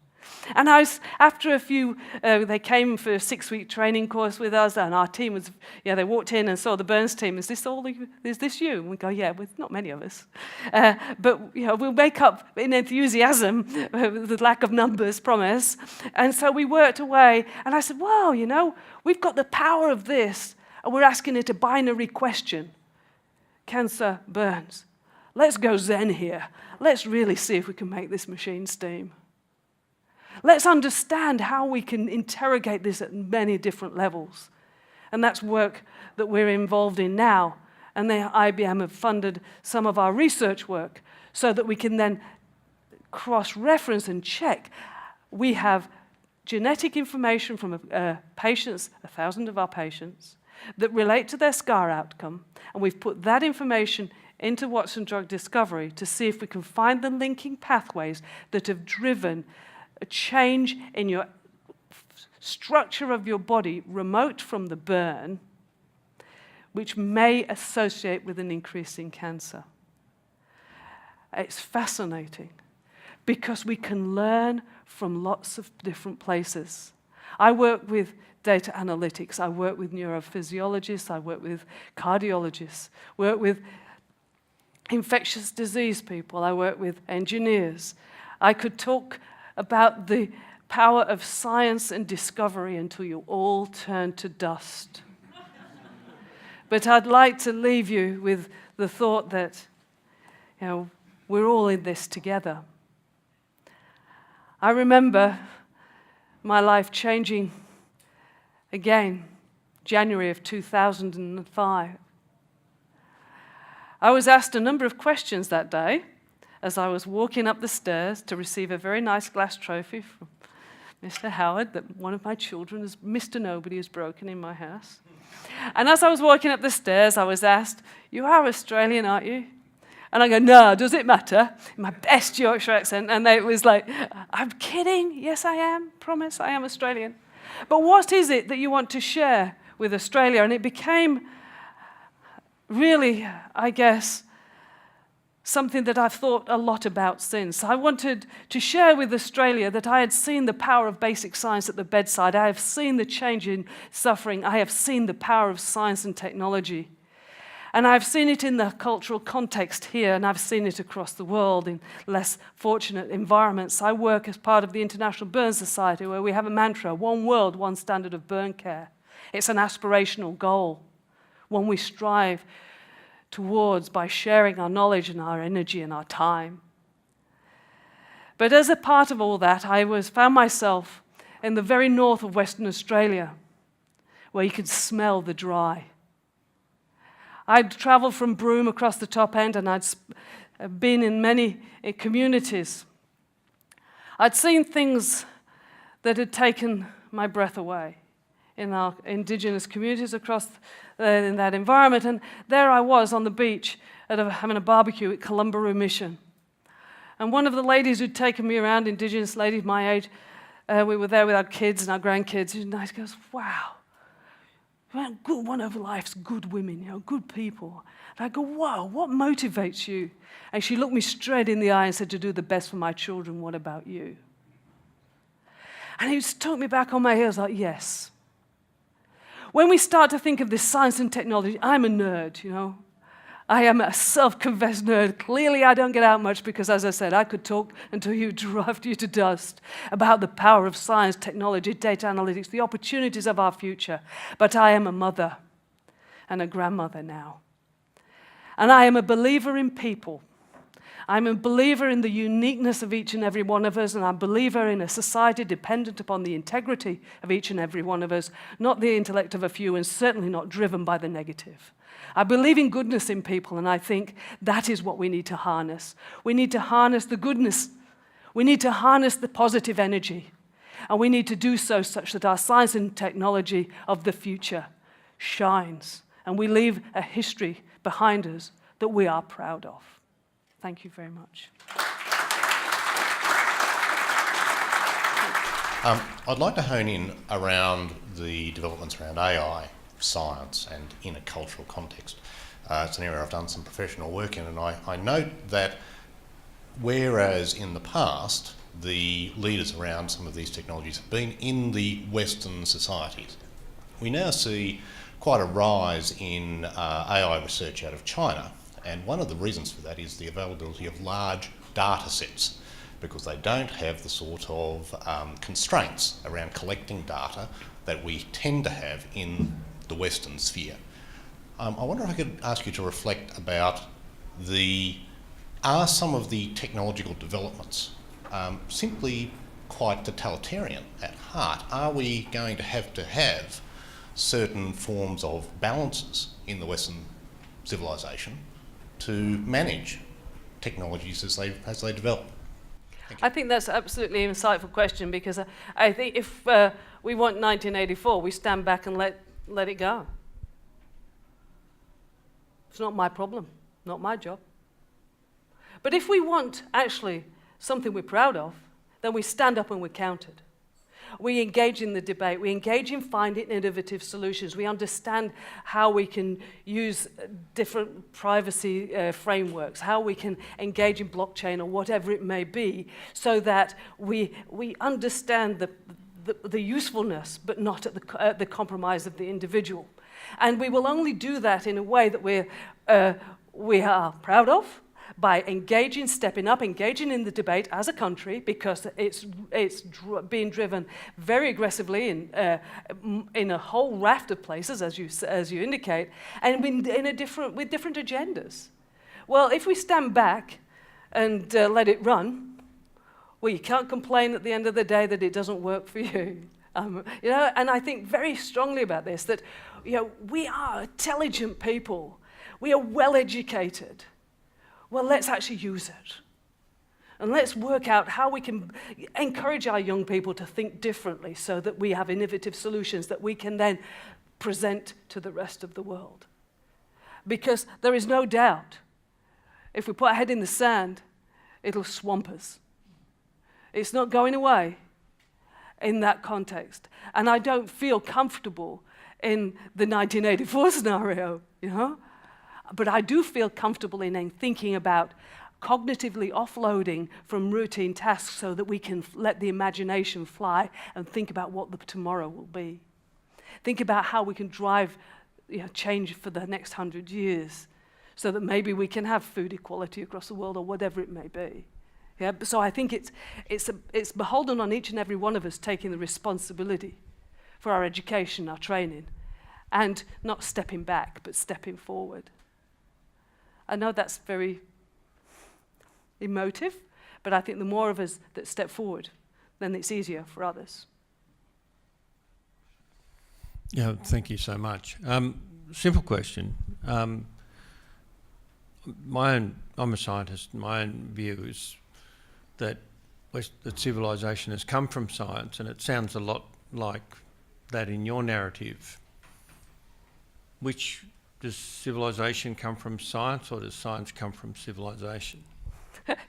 And after a few, they came for a 6-week training course with us, and our team was, they walked in and saw the Burns team. Is this you? And we go, yeah, with not many of us. But we'll make up in enthusiasm the lack of numbers, promise. And so we worked away, and I said, wow, we've got the power of this, and we're asking it a binary question. Cancer, burns. Let's go Zen here. Let's really see if we can make this machine steam. Let's understand how we can interrogate this at many different levels. And that's work that we're involved in now. And IBM have funded some of our research work so that we can then cross-reference and check. We have genetic information from patients, 1,000 of our patients, that relate to their scar outcome. And we've put that information into Watson Drug Discovery to see if we can find the linking pathways that have driven a change in your structure of your body remote from the burn, which may associate with an increase in cancer. It's fascinating because we can learn from lots of different places. I work with data analytics, I work with neurophysiologists, I work with cardiologists, work with infectious disease people, I work with engineers. I could talk about the power of science and discovery until you all turn to dust. But I'd like to leave you with the thought that, we're all in this together. I remember my life changing again, January of 2005. I was asked a number of questions that day as I was walking up the stairs to receive a very nice glass trophy from Mr. Howard that one of my children, Mr. Nobody, has broken in my house. And as I was walking up the stairs, I was asked, you are Australian, aren't you? And I go, no, does it matter? In my best Yorkshire accent. And it was like, I'm kidding. Yes, I am. Promise, I am Australian. But what is it that you want to share with Australia? And it became really, I guess, something that I've thought a lot about since. I wanted to share with Australia that I had seen the power of basic science at the bedside. I have seen the change in suffering. I have seen the power of science and technology. And I've seen it in the cultural context here, and I've seen it across the world in less fortunate environments. I work as part of the International Burn Society, where we have a mantra, one world, one standard of burn care. It's an aspirational goal, one we strive towards by sharing our knowledge and our energy and our time. But as a part of all that, I found myself in the very north of Western Australia, where you could smell the dry. I'd traveled from Broome across the top end, and I'd been in many communities. I'd seen things that had taken my breath away in our indigenous communities across in that environment. And there I was on the beach having a barbecue at Columbaroo Mission. And one of the ladies who'd taken me around, indigenous ladies my age, we were there with our kids and our grandkids, who's nice, goes, wow, one of life's good women, good people. And I go, wow, what motivates you? And she looked me straight in the eye and said, to do the best for my children, what about you? And he just took me back on my heels like, yes. When we start to think of this science and technology, I'm a nerd, I am a self-confessed nerd. Clearly, I don't get out much because, as I said, I could talk until you draft you to dust about the power of science, technology, data analytics, the opportunities of our future. But I am a mother and a grandmother now. And I am a believer in people. I'm a believer in the uniqueness of each and every one of us, and I'm a believer in a society dependent upon the integrity of each and every one of us, not the intellect of a few, and certainly not driven by the negative. I believe in goodness in people, and I think that is what we need to harness. We need to harness the goodness. We need to harness the positive energy. And we need to do so such that our science and technology of the future shines, and we leave a history behind us that we are proud of. Thank you very much. I'd like to hone in around the developments around AI, science, and in a cultural context. It's an area I've done some professional work in, and I note that whereas in the past the leaders around some of these technologies have been in the Western societies, we now see quite a rise in AI research out of China. And one of the reasons for that is the availability of large data sets, because they don't have the sort of constraints around collecting data that we tend to have in the Western sphere. I wonder if I could ask you to reflect about are some of the technological developments simply quite totalitarian at heart? Are we going to have certain forms of balances in the Western civilization to manage technologies as they develop? I think that's absolutely an insightful question, because I think if we want 1984, we stand back and let it go. It's not my problem, not my job. But if we want actually something we're proud of, then we stand up and we're counted. We engage in the debate. We engage in finding innovative solutions. We understand how we can use different privacy frameworks, how we can engage in blockchain or whatever it may be, so that we understand the usefulness, but not at the compromise of the individual. And we will only do that in a way that we are proud of, by stepping up, engaging in the debate as a country, because it's being driven very aggressively in a whole raft of places, as you indicate, and with different agendas. Well, if we stand back and let it run, well, you can't complain at the end of the day that it doesn't work for you. And I think very strongly about this, that we are intelligent people, we are well educated. Well, let's actually use it. And let's work out how we can encourage our young people to think differently, so that we have innovative solutions that we can then present to the rest of the world. Because there is no doubt, if we put our head in the sand, it'll swamp us. It's not going away in that context. And I don't feel comfortable in the 1984 scenario, But I do feel comfortable in thinking about cognitively offloading from routine tasks, so that we can let the imagination fly and think about what the tomorrow will be. Think about how we can drive change for the next 100 years, so that maybe we can have food equality across the world, or whatever it may be. Yeah. So I think it's beholden on each and every one of us taking the responsibility for our education, our training, and not stepping back, but stepping forward. I know that's very emotive, but I think the more of us that step forward, then it's easier for others. Yeah, thank you so much. Simple question. I'm a scientist. My own view is that civilization has come from science, and it sounds a lot like that in your narrative. Does civilization come from science, or does science come from civilization?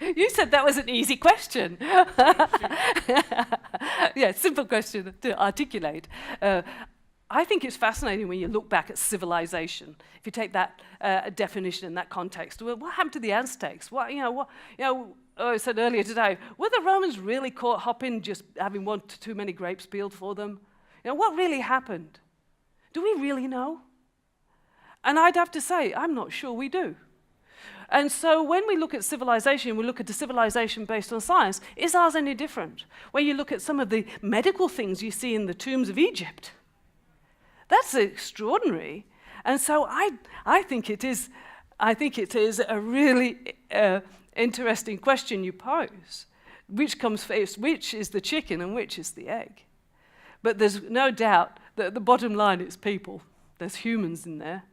You said that was an easy question. Yeah, simple question to articulate. I think it's fascinating when you look back at civilization. If you take that definition in that context, well, what happened to the Aztecs? I said earlier today, were the Romans really caught hopping, just having too many grapes peeled for them? What really happened? Do we really know? And I'd have to say, I'm not sure we do. And so when we look at civilization, we look at a civilization based on science, is ours any different? When you look at some of the medical things you see in the tombs of Egypt, that's extraordinary. And so I think it is a really interesting question you pose. Which comes first? Which is the chicken and which is the egg? But there's no doubt that the bottom line is people. There's humans in there.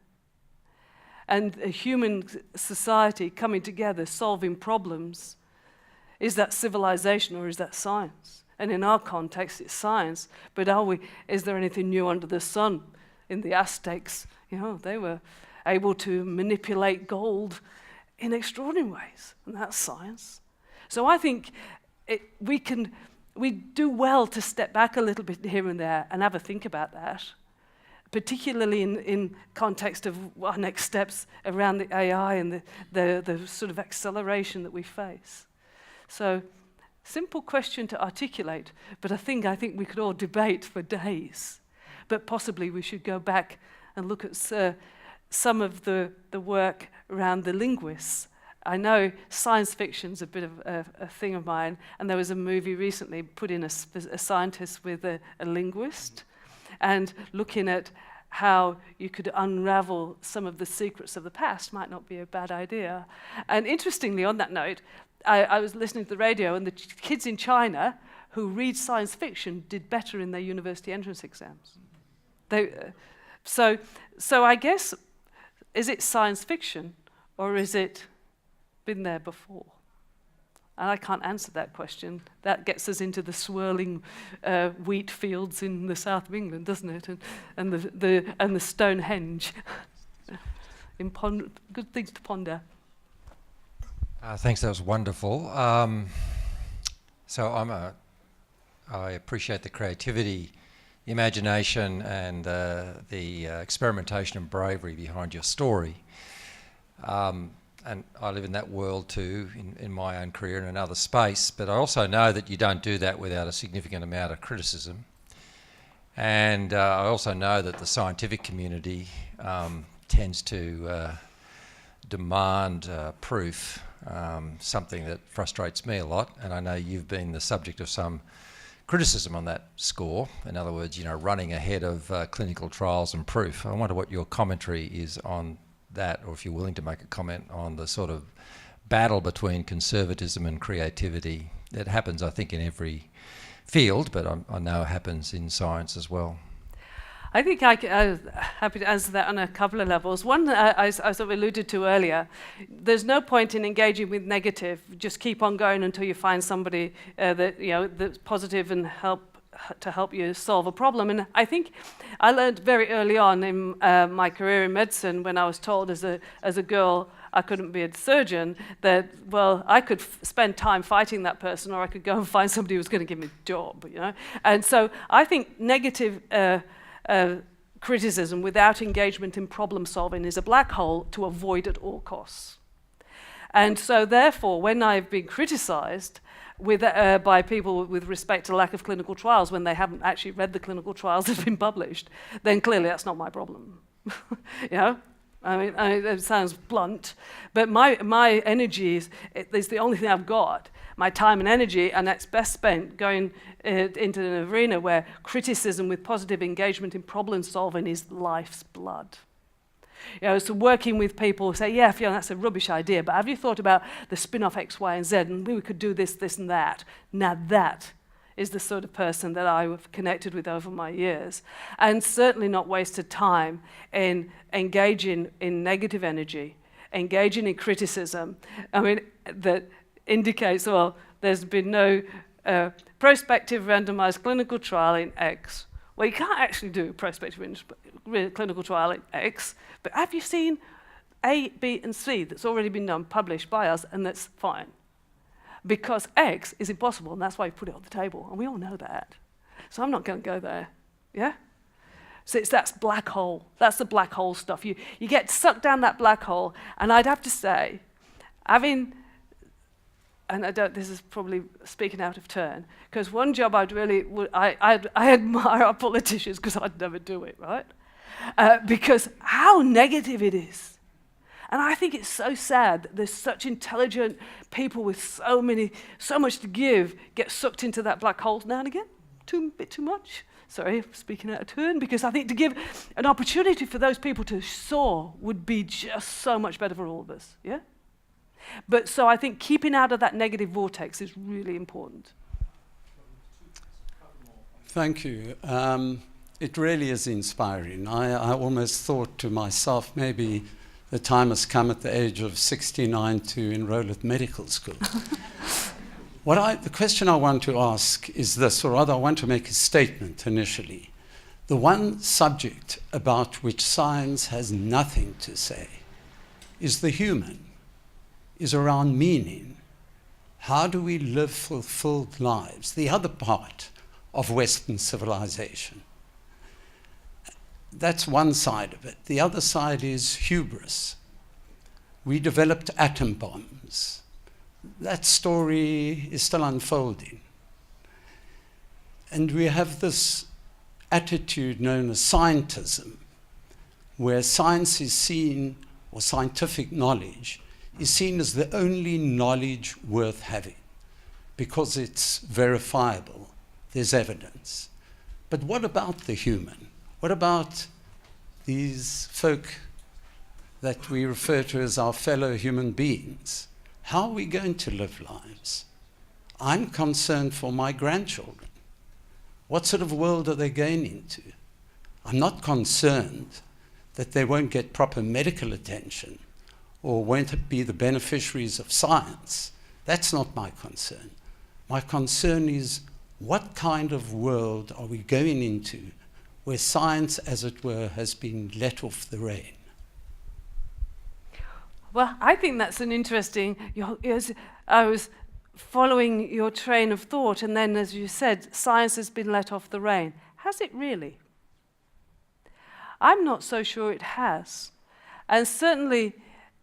And a human society coming together, solving problems. Is that civilization or is that science? And in our context, it's science. But is there anything new under the sun? In the Aztecs, they were able to manipulate gold in extraordinary ways. And that's science. So I think we do well to step back a little bit here and there and have a think about that, particularly in context of our next steps around the AI and the sort of acceleration that we face. So, simple question to articulate, but I think we could all debate for days. But possibly we should go back and look at some of the work around the linguists. I know science fiction's a bit of a thing of mine, and there was a movie recently put in a scientist with a linguist, and looking at how you could unravel some of the secrets of the past might not be a bad idea. And interestingly, on that note, I was listening to the radio, and the kids in China who read science fiction did better in their university entrance exams. So I guess, is it science fiction, or is it been there before? And I can't answer that question. That gets us into the swirling wheat fields in the south of England, doesn't it? And the Stonehenge. Good things to ponder. Thanks, that was wonderful. So I appreciate the creativity, the imagination, and the experimentation and bravery behind your story. And I live in that world too, in my own career in another space, but I also know that you don't do that without a significant amount of criticism. And I also know that the scientific community tends to demand proof, something that frustrates me a lot, and I know you've been the subject of some criticism on that score. In other words, running ahead of clinical trials and proof. I wonder what your commentary is on that, or if you're willing to make a comment on the sort of battle between conservatism and creativity that happens, I think, in every field, but I know it happens in science as well. I think I'm happy to answer that on a couple of levels. One, I sort of alluded to earlier, there's no point in engaging with negative. Just keep on going until you find somebody that's positive and help you solve a problem. And I think I learned very early on in my career in medicine, when I was told as a girl I couldn't be a surgeon, that, well, I could spend time fighting that person, or I could go and find somebody who was going to give me a job, And so I think negative criticism without engagement in problem solving is a black hole to avoid at all costs. And so therefore, when I've been criticized by people with respect to lack of clinical trials when they haven't actually read the clinical trials that have been published, then clearly that's not my problem. I mean, it sounds blunt, but my energy is the only thing I've got. My time and energy, and that's best spent going into an arena where criticism with positive engagement in problem solving is life's blood. So working with people who say, yeah, Fiona, that's a rubbish idea, but have you thought about the spin-off X, Y, and Z, and we could do this, this, and that? Now that is the sort of person that I've connected with over my years, and certainly not wasted time in engaging in negative energy, engaging in criticism. I mean, that indicates, well, there's been no prospective randomized clinical trial in X. Well, you can't actually do a prospective clinical trial in X, but have you seen A, B, and C that's already been done, published by us, and that's fine? Because X is impossible, and that's why we put it on the table, and we all know that. So I'm not going to go there, yeah? So that's black hole. That's the black hole stuff. You get sucked down that black hole, and I'd have to say, this is probably speaking out of turn, because one job I admire our politicians, because I'd never do it, right? Because how negative it is. And I think it's so sad that there's such intelligent people with so much to give get sucked into that black hole now and again. Bit too much. Sorry, speaking out of turn, because I think to give an opportunity for those people to soar would be just so much better for all of us, yeah? But so I think keeping out of that negative vortex is really important. Thank you. It really is inspiring. I almost thought to myself, maybe the time has come at the age of 69 to enroll at medical school. The question I want to ask is this, or rather I want to make a statement initially. The one subject about which science has nothing to say is the human, is around meaning. How do we live fulfilled lives? The other part of Western civilization. That's one side of it. The other side is hubris. We developed atom bombs. That story is still unfolding. And we have this attitude known as scientism, where science is seen, or scientific knowledge, is seen as the only knowledge worth having, because it's verifiable, there's evidence. But what about the human? What about these folk that we refer to as our fellow human beings? How are we going to live lives? I'm concerned for my grandchildren. What sort of world are they going into? I'm not concerned that they won't get proper medical attention or won't be the beneficiaries of science. That's not my concern. My concern is, what kind of world are we going into where science, as it were, has been let off the rein? Well, I think that's an interesting, I was following your train of thought, and then, as you said, science has been let off the rein. Has it really? I'm not so sure it has. And certainly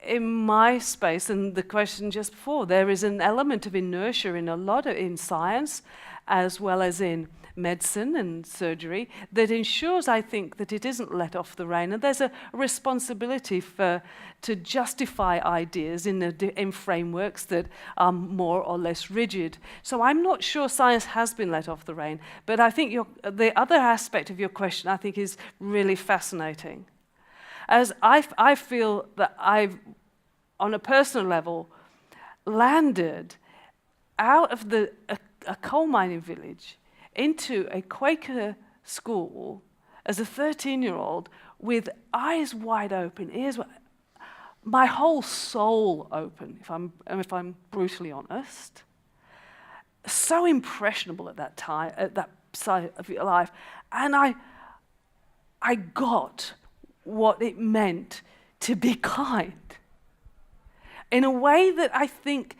in my space, and the question just before, there is an element of inertia in science, as well as in medicine and surgery, that ensures, I think, that it isn't let off the rein. And there's a responsibility to justify ideas in frameworks that are more or less rigid. So I'm not sure science has been let off the rein, but I think the other aspect of your question, I think, is really fascinating. As I feel that I've, on a personal level, landed out of a coal mining village into a Quaker school as a 13-year-old with eyes wide open, ears wide, my whole soul open, if I'm brutally honest. So impressionable at that time, at that side of your life. And I got what it meant to be kind. In a way that I think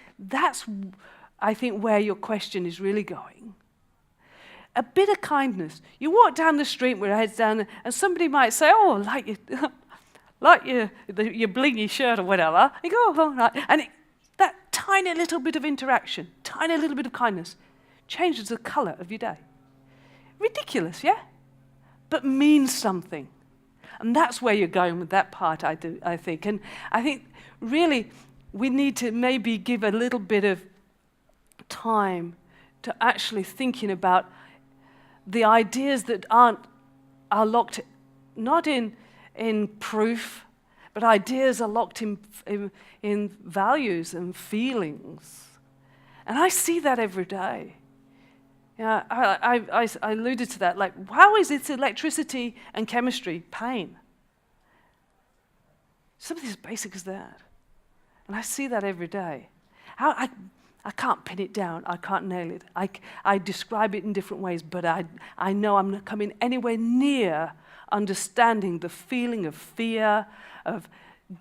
where your question is really going. A bit of kindness. You walk down the street with your heads down, and somebody might say, "Oh, like your blingy shirt or whatever." You go, "Oh, all right," and that tiny little bit of interaction, tiny little bit of kindness, changes the colour of your day. Ridiculous, yeah, but means something, and that's where you're going with that part. I think, and I think really we need to maybe give a little bit of time to actually thinking about the ideas that are locked not in proof, but ideas are locked in values and feelings. And I see that every day. Yeah, I alluded to that. Like, how is it electricity and chemistry pain? Something as basic as that. And I see that every day. I can't pin it down. I can't nail it. I describe it in different ways, but I know I'm not coming anywhere near understanding the feeling of fear, of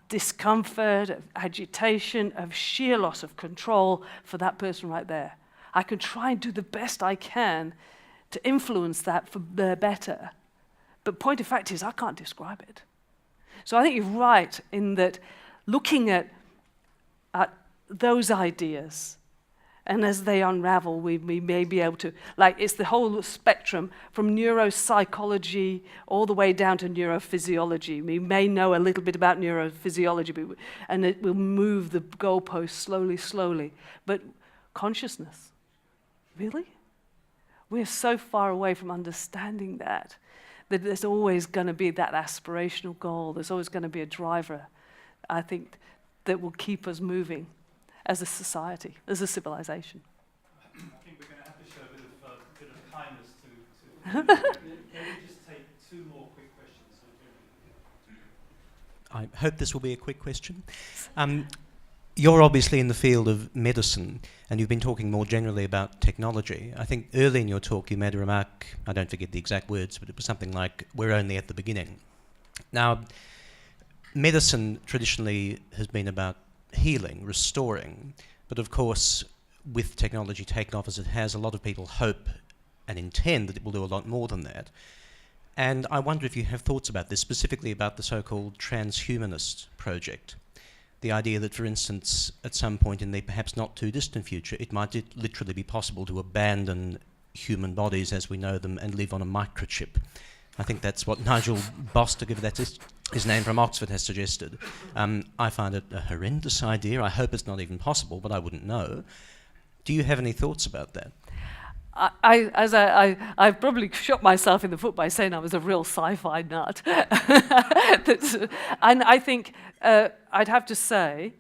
discomfort, of agitation, of sheer loss of control for that person right there. I can try and do the best I can to influence that for their better. But point of fact is, I can't describe it. So I think you're right in that looking at those ideas And as they unravel, we may be able to, like, it's the whole spectrum from neuropsychology all the way down to neurophysiology. We may know a little bit about neurophysiology, and it will move the goalposts slowly, slowly. But consciousness, really? We're so far away from understanding that there's always going to be that aspirational goal. There's always going to be a driver, I think, that will keep us moving as a society, as a civilization. I think we're going to have to show a bit of kindness to Can we just take 2 more quick questions? I hope this will be a quick question. You're obviously in the field of medicine, and you've been talking more generally about technology. I think early in your talk you made a remark, I don't forget the exact words, but it was something like, we're only at the beginning. Now, medicine traditionally has been about healing, restoring, but of course, with technology taken off as it has, a lot of people hope and intend that it will do a lot more than that. And I wonder if you have thoughts about this, specifically about the so-called transhumanist project. The idea that, for instance, at some point in the perhaps not too distant future, it might literally be possible to abandon human bodies as we know them and live on a microchip. I think that's what Nigel Bostwick, if that's his name, from Oxford, has suggested. I find it a horrendous idea. I hope it's not even possible, but I wouldn't know. Do you have any thoughts about that? I probably shot myself in the foot by saying I was a real sci-fi nut. And I think I'd have to say,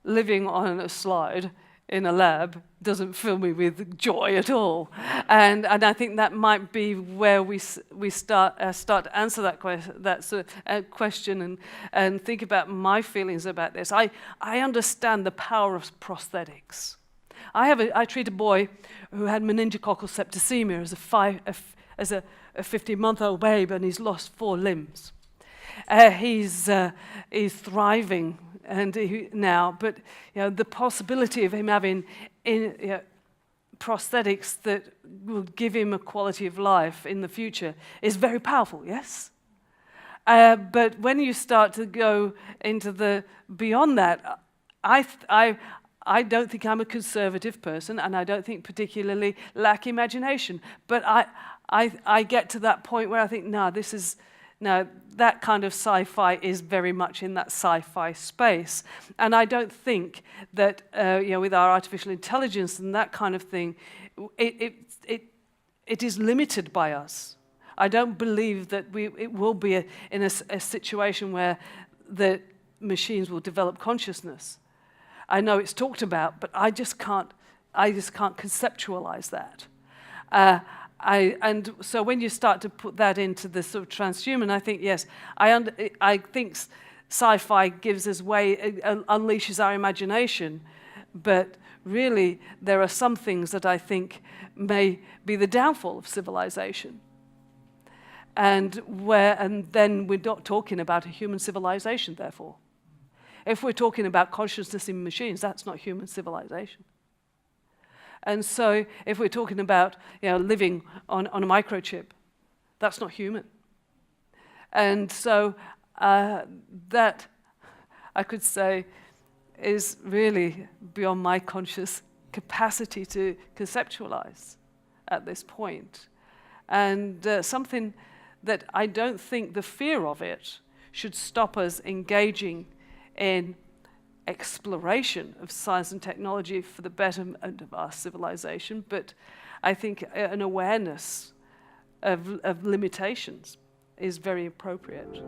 living on a slide in a lab doesn't fill me with joy at all. And I think that might be where we start to answer that question and think about my feelings about this. I understand the power of prosthetics. I treat a boy who had meningococcal septicemia as a 15-month-old babe, and he's lost 4 limbs. He's thriving now, but the possibility of him having prosthetics that will give him a quality of life in the future is very powerful. Yes. But when you start to go into the beyond that, I don't think I'm a conservative person, and I don't think particularly lack imagination. But I get to that point where I think, that kind of sci-fi is very much in that sci-fi space. And I don't think that, with our artificial intelligence and that kind of thing, it is limited by us. I don't believe that it will be in a situation where the machines will develop consciousness. I know it's talked about, but I just can't conceptualize that. And so when you start to put that into the sort of transhuman, I think, yes, I think sci-fi gives us unleashes our imagination, but really there are some things that I think may be the downfall of civilization. And then we're not talking about a human civilization, therefore. If we're talking about consciousness in machines, that's not human civilization. And so if we're talking about living on a microchip, that's not human. And so that, I could say, is really beyond my conscious capacity to conceptualize at this point. And something that I don't think the fear of it should stop us engaging in exploration of science and technology for the betterment of our civilization, but I think an awareness of limitations is very appropriate.